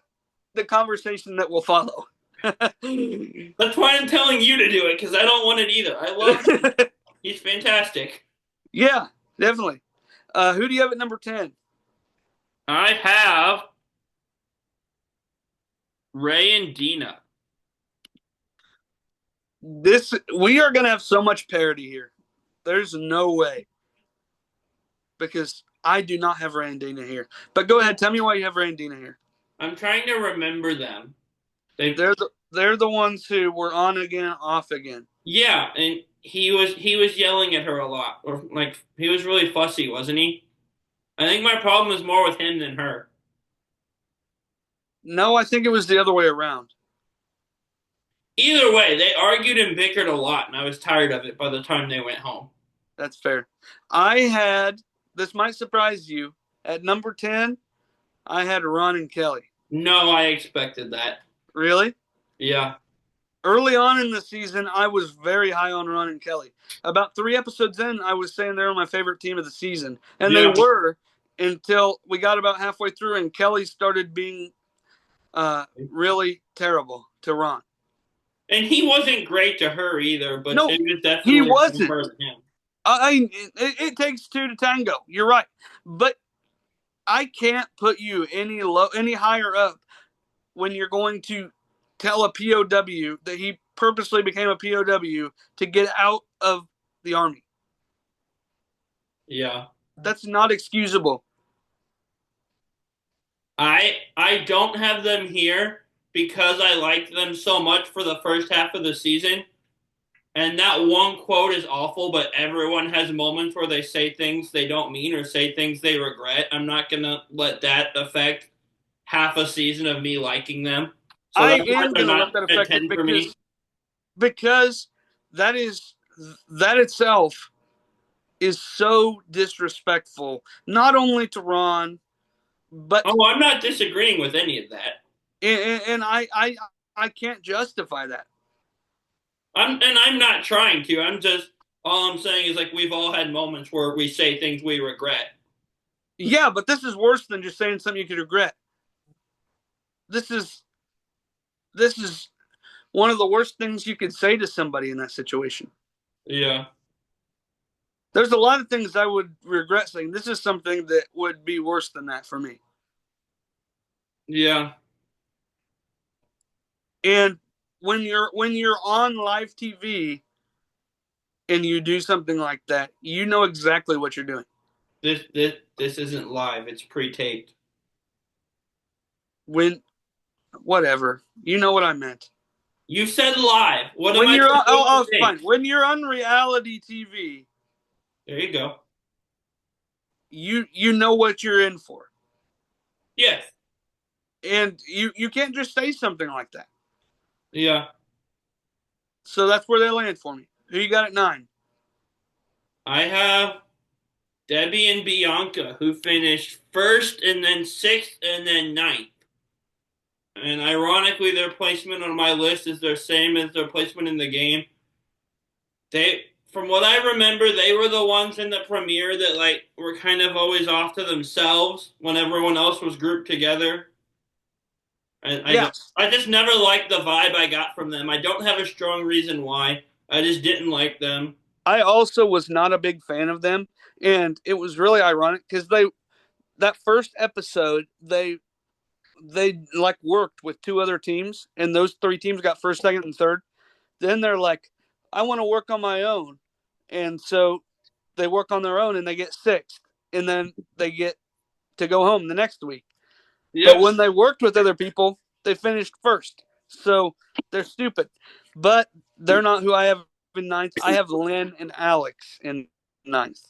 the conversation that will follow. That's why I'm telling you to do it because I don't want it either. I love him. He's fantastic. Yeah, definitely. Who do you have at number 10? I have Ray and Dina. We are gonna have so much parody here. There's no way because I do not have Randina here. But go ahead, tell me why you have Randina here. I'm trying to remember them. They, They're the ones who were on again, off again. yeah, and he was yelling at her a lot, or like he was really fussy, wasn't he? I think my problem is more with him than her. No, I think it was the other way around. Either way, they argued and bickered a lot, and I was tired of it by the time they went home. That's fair. I had this might surprise you. At number 10, I had Ron and Kelly. No, I expected that. Really? Yeah. Early on in the season, I was very high on Ron and Kelly. About 3 episodes in, I was saying they were my favorite team of the season. And they Yeah. were until we got about halfway through and Kelly started being really terrible to Ron. And he wasn't great to her either, but No, it was he definitely wasn't. her than him. It takes two to tango. You're right. But I can't put you any higher up when you're going to tell a POW that he purposely became a POW to get out of the army. Yeah. That's not excusable. I don't have them here because I liked them so much for the first half of the season. And that one quote is awful, but everyone has moments where they say things they don't mean or say things they regret. I'm not going to let that affect half a season of me liking them. So I that's why am they're going to not let that a affect it 10 for me. because that itself is so disrespectful, not only to Ron, but Oh, I'm not disagreeing with any of that. and I can't justify that. I'm not trying to. I'm just all I'm saying is like we've all had moments where we say things we regret. Yeah, but this is worse than just saying something you could regret. This is this is one of the worst things you could say to somebody in that situation. Yeah. There's a lot of things I would regret saying. This is something that would be worse than that for me. Yeah. And when you're on live TV and you do something like that, you know exactly what you're doing. This isn't live. It's pre-taped. When whatever, you know what I meant. You said live. What am When I you're supposed to fine. think? When you're on reality TV, There you go. you know what you're in for, Yes. and you can't just say something like that. Yeah. So that's where they land for me. Who you got at 9? I have Debbie and Bianca who finished first and then sixth and then ninth. And ironically, their placement on my list is their same as their placement in the game. From what I remember, they were the ones in the premiere that like were kind of always off to themselves when everyone else was grouped together. And Yes, I just never liked the vibe I got from them. I don't have a strong reason why. I just didn't like them. I also was not a big fan of them, and it was really ironic because that first episode they like worked with 2 other teams, and those 3 teams got first, second, and third. Then they're like, I want to work on my own, and so they work on their own and they get sixth, and then they get to go home the next week. But Yep. when they worked with other people, they finished first. So they're stupid. But they're not who I have in ninth. I have Lynn and Alex in ninth.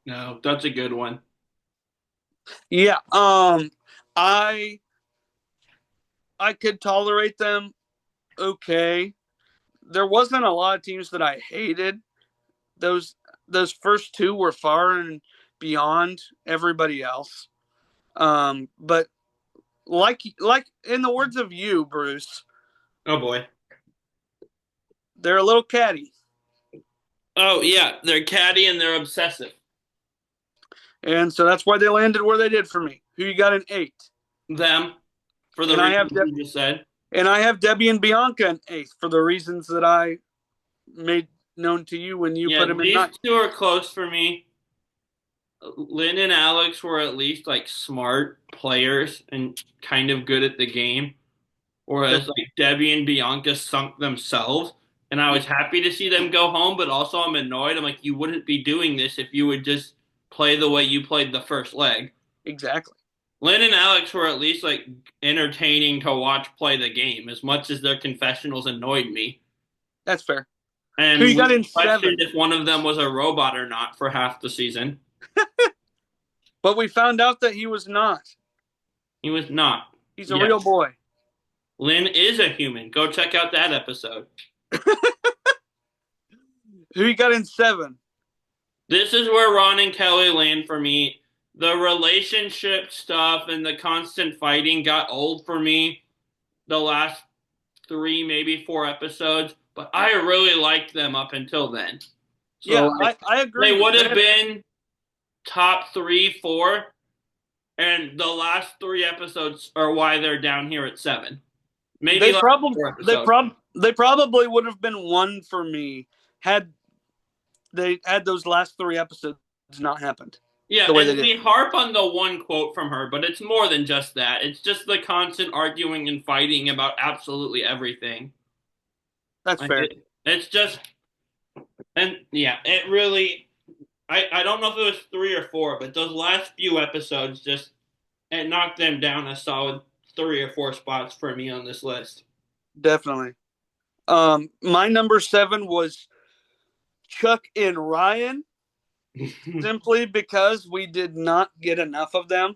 No, that's a good one. Yeah. I I could tolerate them okay. There wasn't a lot of teams that I hated. Those those first 2 were far and beyond everybody else. But like in the words of you, Bruce, Oh boy. they're a little catty. Oh yeah, they're catty and they're obsessive. And so that's why they landed where they did for me. Who you got in 8? Them, for the And I have reasons you just said. Debbie and Bianca in 8th for the reasons that I made known to you when you Yeah, put them in these 9th. two are close for me. Lynn and Alex were at least like smart players and kind of good at the game, whereas like Debbie and Bianca sunk themselves. And I was happy to see them go home, but also I'm annoyed. I'm like, you wouldn't be doing this if you would just play the way you played the first leg. Exactly. Lynn and Alex were at least like entertaining to watch play the game, as much as their confessionals annoyed me. That's fair. Who And you we got in questioned 7? if one of them was a robot or not for half the season. But we found out that he was not. He was not. He's a real Yes. boy. Lynn is a human. Go check out that episode. Who you got in 7? This is where Ron and Kelly land for me. The relationship stuff and the constant fighting got old for me the last 3, maybe 4 episodes, but I really liked them up until then. So Yeah, like, I they agree. would have been top 3, 4, and the last 3 episodes are why they're down here at 7. Maybe They last probably 4 episodes. they probably would have been 1 for me had they had those last 3 episodes not happened. Yeah, the way they and did. we harp on the one quote from her, but it's more than just that. It's just the constant arguing and fighting about absolutely everything. That's Like fair. it's just, and yeah, it really. I don't know if it was three or four, but those last few episodes just it knocked them down a solid three or four spots for me on this list. Definitely. My number 7 was Chuck and Ryan, simply because we did not get enough of them.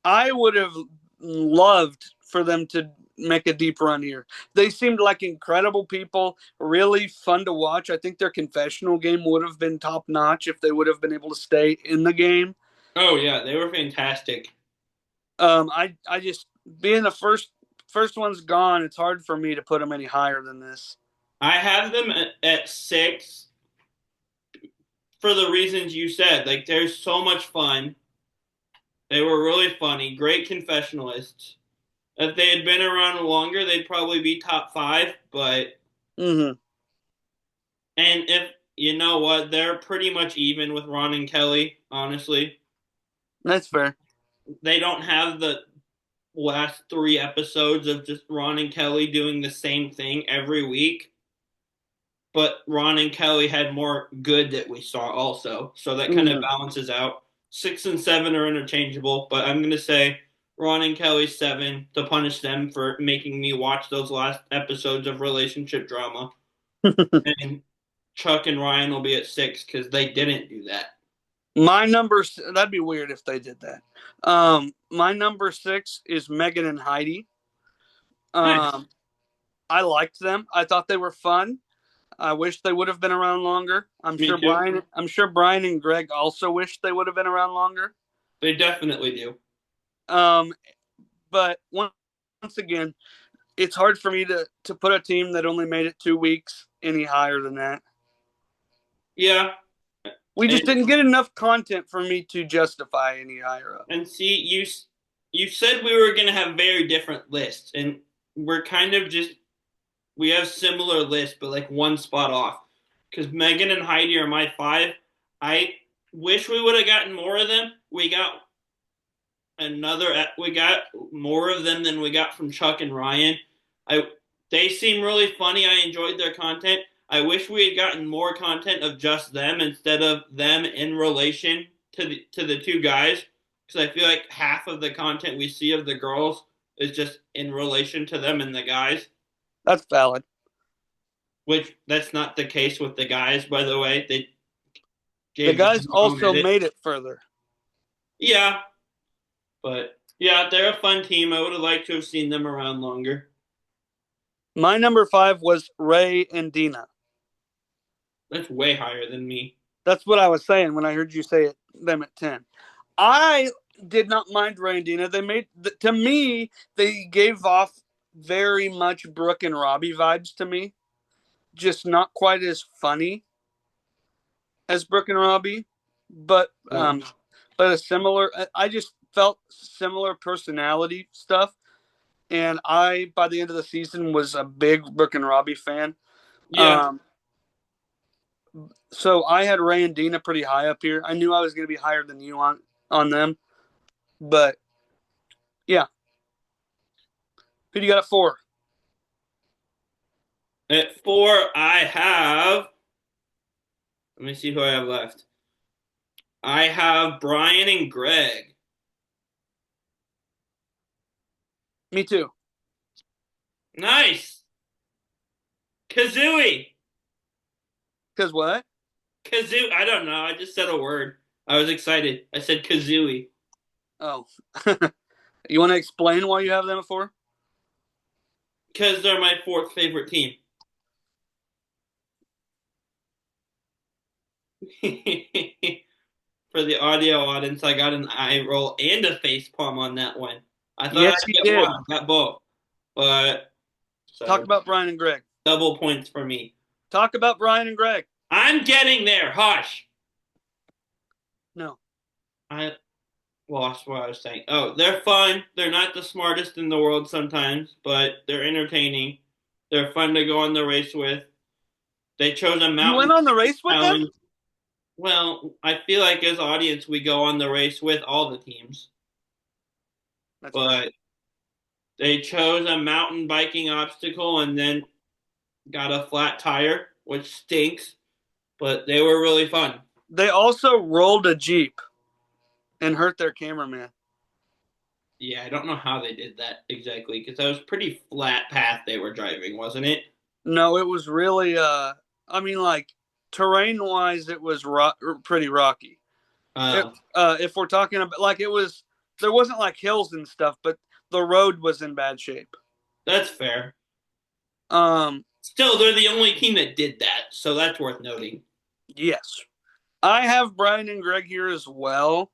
I would have loved for them to make a deep run here. They seemed like incredible people, really fun to watch. I think their confessional game would have been top notch if they would have been able to stay in the game. Oh yeah, they were fantastic. I just being the first one's gone. It's hard for me to put them any higher than this. I have them at six for the reasons you said. Like they're so much fun. They were really funny, great confessionalists. If they had been around longer, they'd probably be top five. But Mm-hmm. and if you know what, they're pretty much even with Ron and Kelly. Honestly, That's fair. they don't have the last three episodes of just Ron and Kelly doing the same thing every week. But Ron and Kelly had more good that we saw also, so that kind of Mm-hmm. balances out. Six and seven are interchangeable, but I'm going to say Ron and Kelly seven to punish them for making me watch those last episodes of relationship drama. And Chuck and Ryan will be at six because they didn't do that. My number that'd be weird if they did that. My number 6 is Megan and Heidi. Nice. Um, I liked them. I thought they were fun. I wish they would have been around longer. Me too. I'm sure Brian and Greg also wish they would have been around longer. They definitely do. Um, but once again, it's hard for me to put a team that only made it 2 weeks any higher than that. Yeah. We just And didn't get enough content for me to justify any higher up. and see you said we were going to have very different lists and we're kind of just we have similar lists, but like one spot off. Because Megan and Heidi are my five. I wish we would have gotten more of them. We got more of them than we got from Chuck and Ryan. I they seem really funny. I enjoyed their content. I wish we had gotten more content of just them instead of them in relation to the two guys. Because I feel like half of the content we see of the girls is just in relation to them and the guys. That's valid. Which that's not the case with the guys, by the way. They The gave guys them their own also edit. made it further. Yeah, but yeah, they're a fun team. I would have liked to have seen them around longer. My number 5 was Ray and Dina. That's way higher than me. That's what I was saying when I heard you say it, them at 10. I did not mind Ray and Dina. They made, to me, they gave off very much Brooke and Robbie vibes to me. Just not quite as funny as Brooke and Robbie, but Oh. but a similar. I just felt similar personality stuff, and I by the end of the season was a big Brooke and Robbie fan. Yeah, Um, so I had Ray and Dina pretty high up here. I knew I was going to be higher than you on them, but yeah. Who do you got at 4? at four, I have. Let me see who I have left. I have Brian and Greg. Me too. Nice. Kazooie. Because what? Kazoo. I don't know. I just said a word. I was excited. I said Kazooie. Oh, you want to explain why you have them at 4? Because they're my fourth favorite team. For the audio audience, I got an eye roll and a face palm on that one. I thought Yes, I'd you get did. one. I got both. But Talk so about Brian and Greg. double points for me. Talk about Brian and Greg. I'm getting there. Hush. No. I lost what I was saying. Oh, they're fun. They're not the smartest in the world sometimes, but they're entertaining. They're fun to go on the race with. They chose a You mountain went on the race with them? challenge. Well, I feel like as audience we go on the race with all the teams, That's fair. but they chose a mountain biking obstacle and then got a flat tire, which stinks, but they were really fun. They also rolled a Jeep and hurt their cameraman. Yeah, I don't know how they did that exactly because that was pretty flat path they were driving, wasn't it? No, it was really I mean like terrain wise it was pretty rocky. Oh, If we're talking about like it was there wasn't like hills and stuff, but the road was in bad shape. that's fair. Um Still, they're the only team that did that, so that's worth noting. yes. I have Brian and Greg here as well.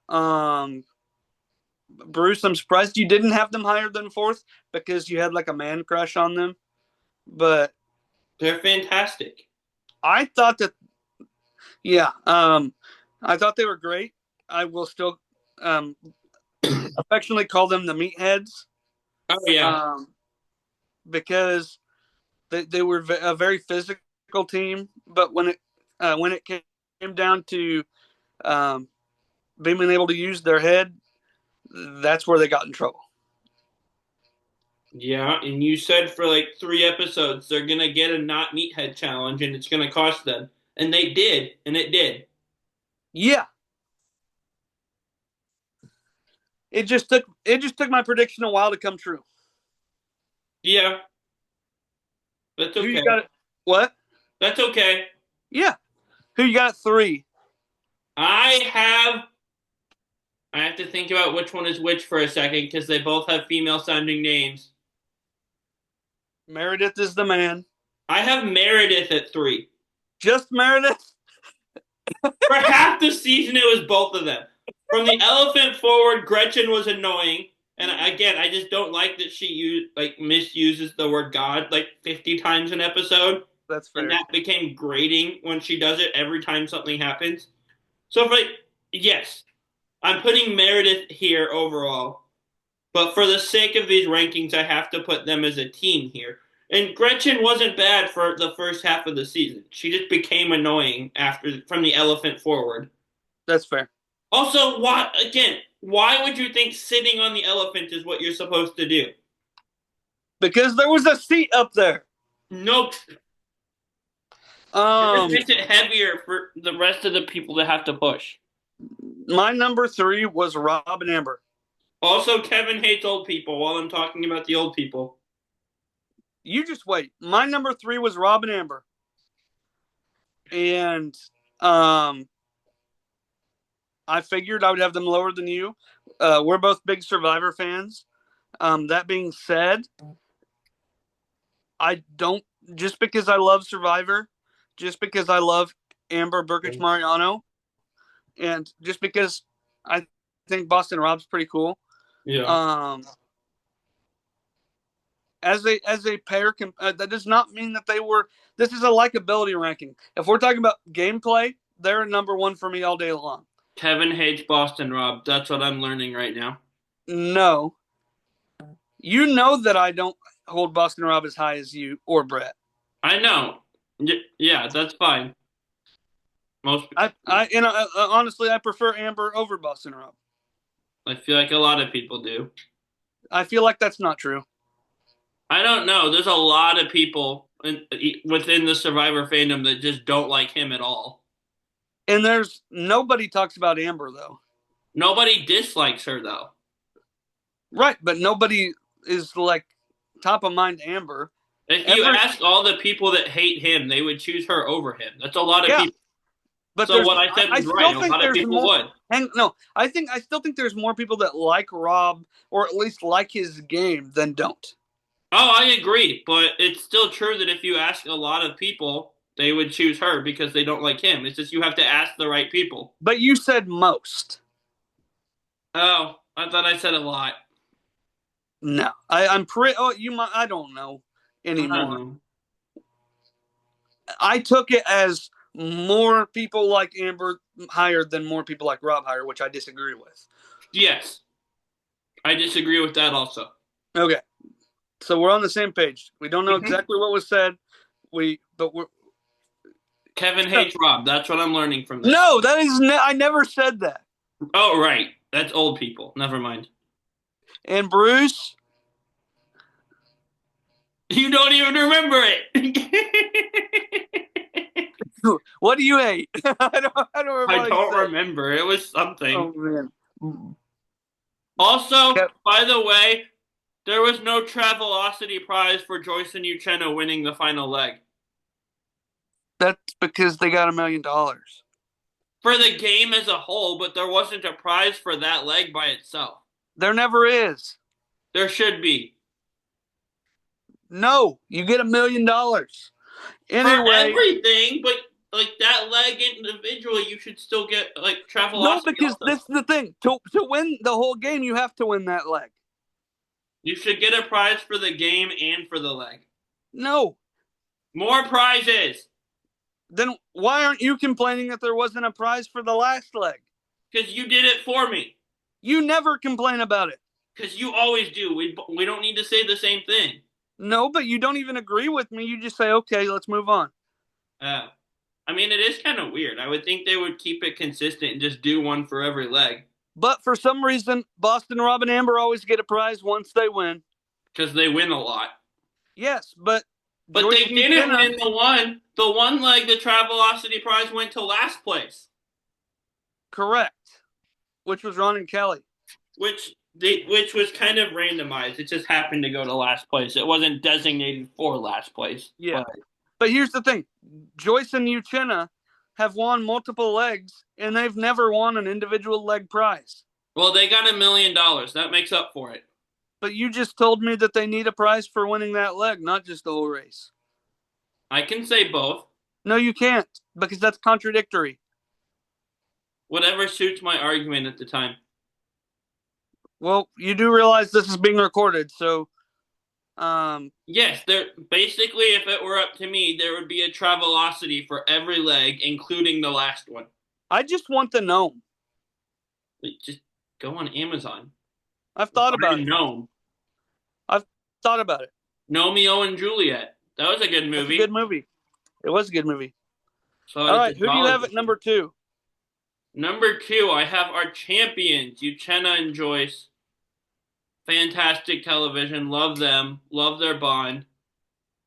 Um Bruce, I'm surprised you didn't have them higher than fourth because you had like a man crush on them. But They're fantastic. I thought that, yeah, I thought they were great. I will still um, affectionately call them the meatheads Oh yeah, um, because they were a very physical team. But when it came down to um, being able to use their head, that's where they got in trouble. yeah. And you said for like 3 episodes they're gonna get a not meathead challenge, and it's gonna cost them, and they did, and it did. Yeah, it just took my prediction a while to come true. Yeah, that's Who you okay. got it? What? That's okay. Yeah. Who you got at three? I have. I have to think about which one is which for a second because they both have female sounding names. Meredith is the man. I have Meredith at 3. Just Meredith? For half the season, it was both of them. From the elephant forward, Gretchen was annoying, and again, I just don't like that she misuses the word God like 50 times an episode, That's and fair. that became grating when she does it every time something happens. So, for like, yes, I'm putting Meredith here overall, but for the sake of these rankings, I have to put them as a team here. And Gretchen wasn't bad for the first half of the season. She just became annoying after from the elephant forward. That's fair. Also, why would you think sitting on the elephant is what you're supposed to do? Because there was a seat up there. Nope. It just Um, makes it heavier for the rest of the people to have to push. my number three was Rob and Amber. Also, Kevin hates old people while I'm talking about the old people. You just wait. My number three was Rob and Amber. And um I figured I would have them lower than you. We're both big Survivor fans. That being said, I don't just because I love Survivor, just because I love Amber Burkich Mariano, and just because I think Boston Rob's pretty cool. Yeah. Um, as a pair, that does not mean that they were. This is a likability ranking. If we're talking about gameplay, they're number one for me all day long. Kevin hates Boston Rob. That's what I'm learning right now. No, you know that I don't hold Boston Rob as high as you or Brett. I know. Yeah, that's fine. Most Honestly, I prefer Amber over Boston Rob. I feel like a lot of people do. I feel like that's not true. I don't know. There's a lot of people within the Survivor fandom that just don't like him at all. And there's nobody talks about Amber though. Nobody dislikes her though. Right, but nobody is like top of mind Amber. If you ask all the people that hate him, they would choose her over him. That's a lot of Yeah, people. but So what I said I was right. still A think lot of there's people more. would. No, I still think there's more people that like Rob or at least like his game than don't. Oh, I agree, but it's still true that if you ask a lot of people, they would choose her because they don't like him. It's just you have to ask the right people. But you said most. Oh, I thought I said a lot. No, I'm pretty. Oh, you might. I don't know I don't anymore. know. I took it as more people like Amber higher than more people like Rob higher, which I disagree with. Yes, I disagree with that also. Okay, so we're on the same page. We don't know Mhm. exactly what was said. We're Kevin hates Rob. That's what I'm learning from this. No, that is I never said that. Oh, right. That's old people. Never mind. And Bruce, You don't even remember it. what do you hate? I don't remember I what he don't said. remember. It was something. Oh man. Also, Yep. by the way, there was no Travelocity prize for Joyce and Uchenna winning the final leg. That's because they got $1 million. For the game as a whole, but there wasn't a prize for that leg by itself. There never is. There should be. No, you get $1 million. For Anyway, everything, but like that leg individually, you should still get like no, Travelocity because also. this is the thing. To win the whole game, you have to win that leg. You should get a prize for the game and for the leg. No. More prizes. Then why aren't you complaining that there wasn't a prize for the last leg? Because you did it for me. You never complain about it. Because you always do. We don't need to say the same thing. No, but you don't even agree with me. You just say, okay, let's move on. I mean, it is kind of weird. I would think they would keep it consistent and just do one for every leg. But for some reason, Boston Rob and Amber always get a prize once they win. Because they win a lot. Yes, but But Joyce they and didn't Uchenna, win the one. The one leg, the Travelocity prize went to last place. correct, which was Ron and Kelly. Which was kind of randomized. It just happened to go to last place. It wasn't designated for last place. Yeah. But here's the thing. Joyce and Uchenna have won multiple legs, and they've never won an individual leg prize. Well, they got $1 million. That makes up for it. But you just told me that they need a prize for winning that leg, not just the whole race. I can say both. No, you can't, because that's contradictory. Whatever suits my argument at the time. Well, you do realize this is being recorded, so yes, there basically if it were up to me, there would be a Travelocity for every leg, including the last one. I just want the gnome. Just go on Amazon. I've thought about it. Gnome. I've thought about it. Gnomeo and Juliet. That was a good movie. It's a good movie. It was a good movie. So all right, who do you have at number 2? Number 2, I have our champions, Uchenna and Joyce. Fantastic television. Love them. Love their bond.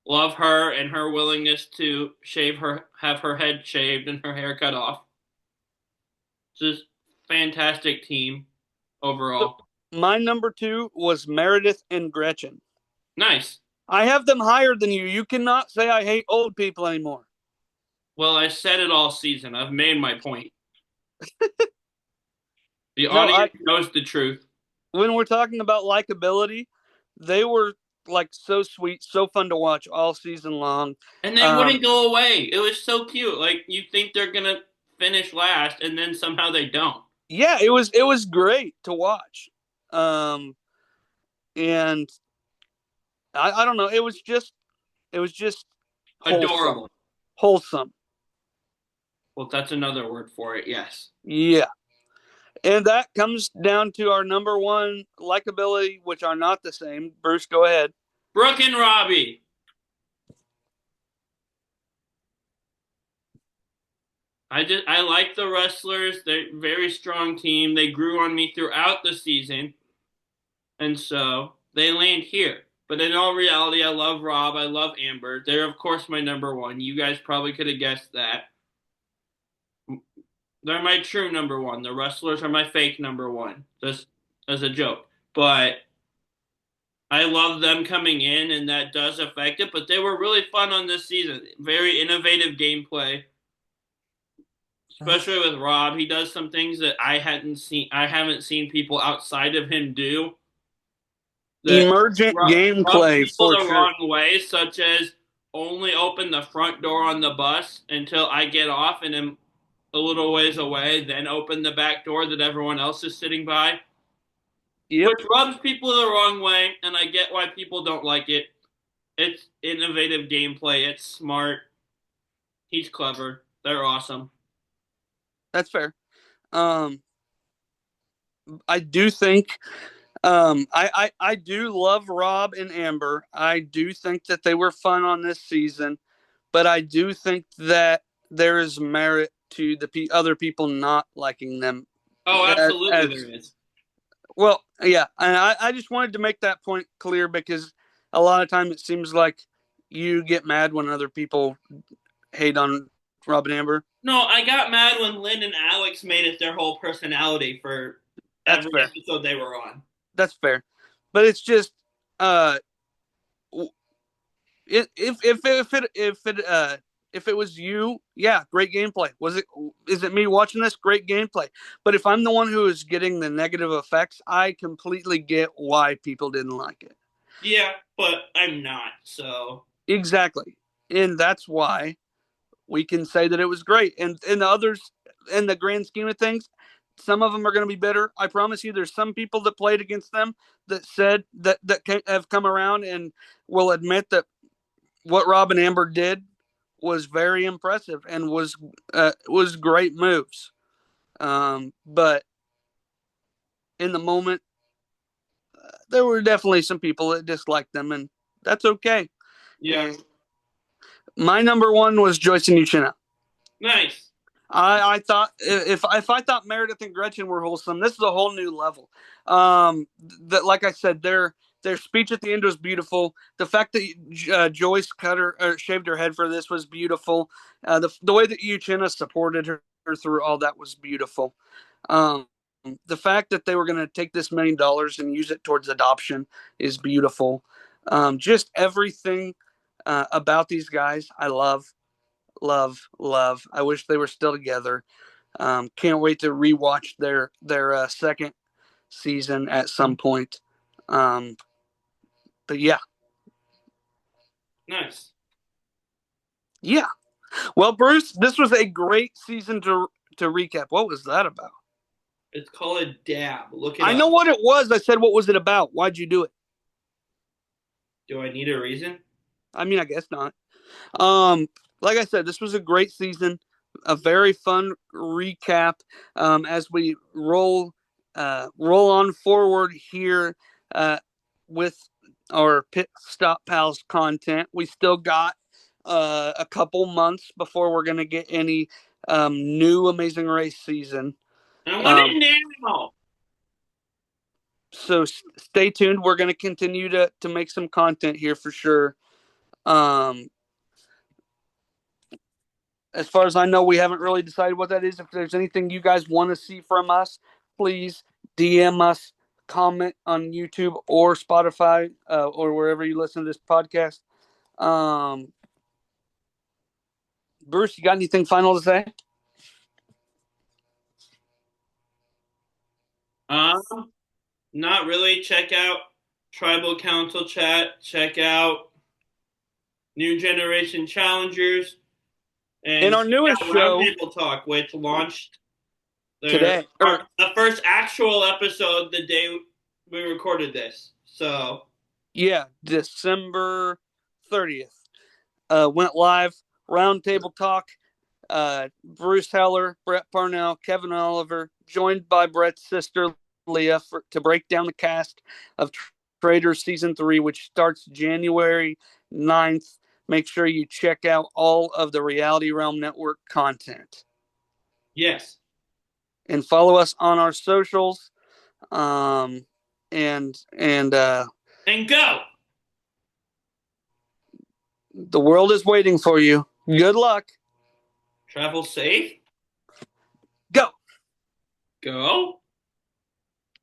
Love her and her willingness to have her head shaved and her hair cut off. Just fantastic team overall. So my number 2 was Meredith and Gretchen. Nice. I have them higher than you. You cannot say I hate old people anymore. Well, I said it all season. I've made my point. The audience knows the truth. When we're talking about likability, they were like so sweet, so fun to watch all season long. And they wouldn't go away. It was so cute. Like you think they're gonna finish last, and then somehow they don't. Yeah, it was great to watch. And I don't know. It was just adorable. Wholesome. Well, that's another word for it. Yes. Yeah. And that comes down to our number 1 likability, which are not the same. Bruce, go ahead. Brooke and Robbie. I like the wrestlers. They're a very strong team. They grew on me throughout the season. And so they land here. But in all reality, I love Rob. I love Amber. They're, of course, my number 1. You guys probably could have guessed that. They're my true number 1. The wrestlers are my fake number 1. Just as a joke. But I love them coming in, and that does affect it. But they were really fun on this season. Very innovative gameplay. Especially with Rob. He does some things that I haven't seen people outside of him do. Emergent gameplay for the wrong way, such as only open the front door on the bus until I get off and am a little ways away, then open the back door that everyone else is sitting by. Yep. Which rubs people the wrong way, and I get why people don't like it. It's innovative gameplay. It's smart. He's clever. They're awesome. That's fair. I do think I do love Rob and Amber. I do think that they were fun on this season, but I do think that there is merit to the other people not liking them. Oh, absolutely, As there is. well, yeah, and I just wanted to make that point clear because a lot of time it seems like you get mad when other people hate on Robin Amber. No, I got mad when Lynn and Alex made it their whole personality for That's every fair. episode they were on. That's fair. But it's just uh if it was you, yeah, great gameplay. Is it me watching this? Great gameplay. But if I'm the one who is getting the negative effects, I completely get why people didn't like it. Yeah, but I'm not, so. Exactly. And that's why we can say that it was great. And the others, in the grand scheme of things, some of them are going to be bitter. I promise you, there's some people that played against them that said that have come around and will admit that what Rob and Amber did was very impressive and was great moves. But in the moment, there were definitely some people that disliked them, and that's okay. Yeah. And my number one was Joyce and Uchenna. Nice. I thought if I thought Meredith and Gretchen were wholesome, this is a whole new level. That like I said, their speech at the end was beautiful. The fact that Joyce cut her or shaved her head for this was beautiful. The way that Uchenna supported her through all that was beautiful. Um, the fact that they were going to take this $1 million and use it towards adoption is beautiful. Just everything about these guys, I love, love, love. I wish they were still together. Can't wait to rewatch their second season at some point. Um, but yeah, Nice. yeah. Well, Bruce, this was a great season to recap. What was that about? It's called a dab. Look it I up. know what it was. I said, what was it about? Why'd you do it? Do I need a reason? I mean, I guess not. Um, like I said, this was a great season, a very fun recap as we roll on forward here with our Pit Stop Pals content. We still got a couple months before we're going to get any new Amazing Race season. I want Um, it now. so stay tuned. We're going to continue to make some content here for sure. Um, as far as I know, we haven't really decided what that is. If there's anything you guys want to see from us, please DM us, comment on YouTube or Spotify or wherever you listen to this podcast. Um, Bruce, you got anything final to say? Um, Not really. Check out Tribal Council Chat. Check out New Generation Challengers. In And our check newest out show Roundtable Talk, which launched today, the first actual episode the day we recorded this. So, yeah, December 30th, went live. Roundtable Talk. Bruce Heller, Brett Parnell, Kevin Oliver, joined by Brett's sister Leah to break down the cast of Traitors Season 3, which starts January 9th. Make sure you check out all of the Reality Realm Network content. yes. And follow us on our socials. Um, and And go. the world is waiting for you. Good luck. Travel safe. Go. Go.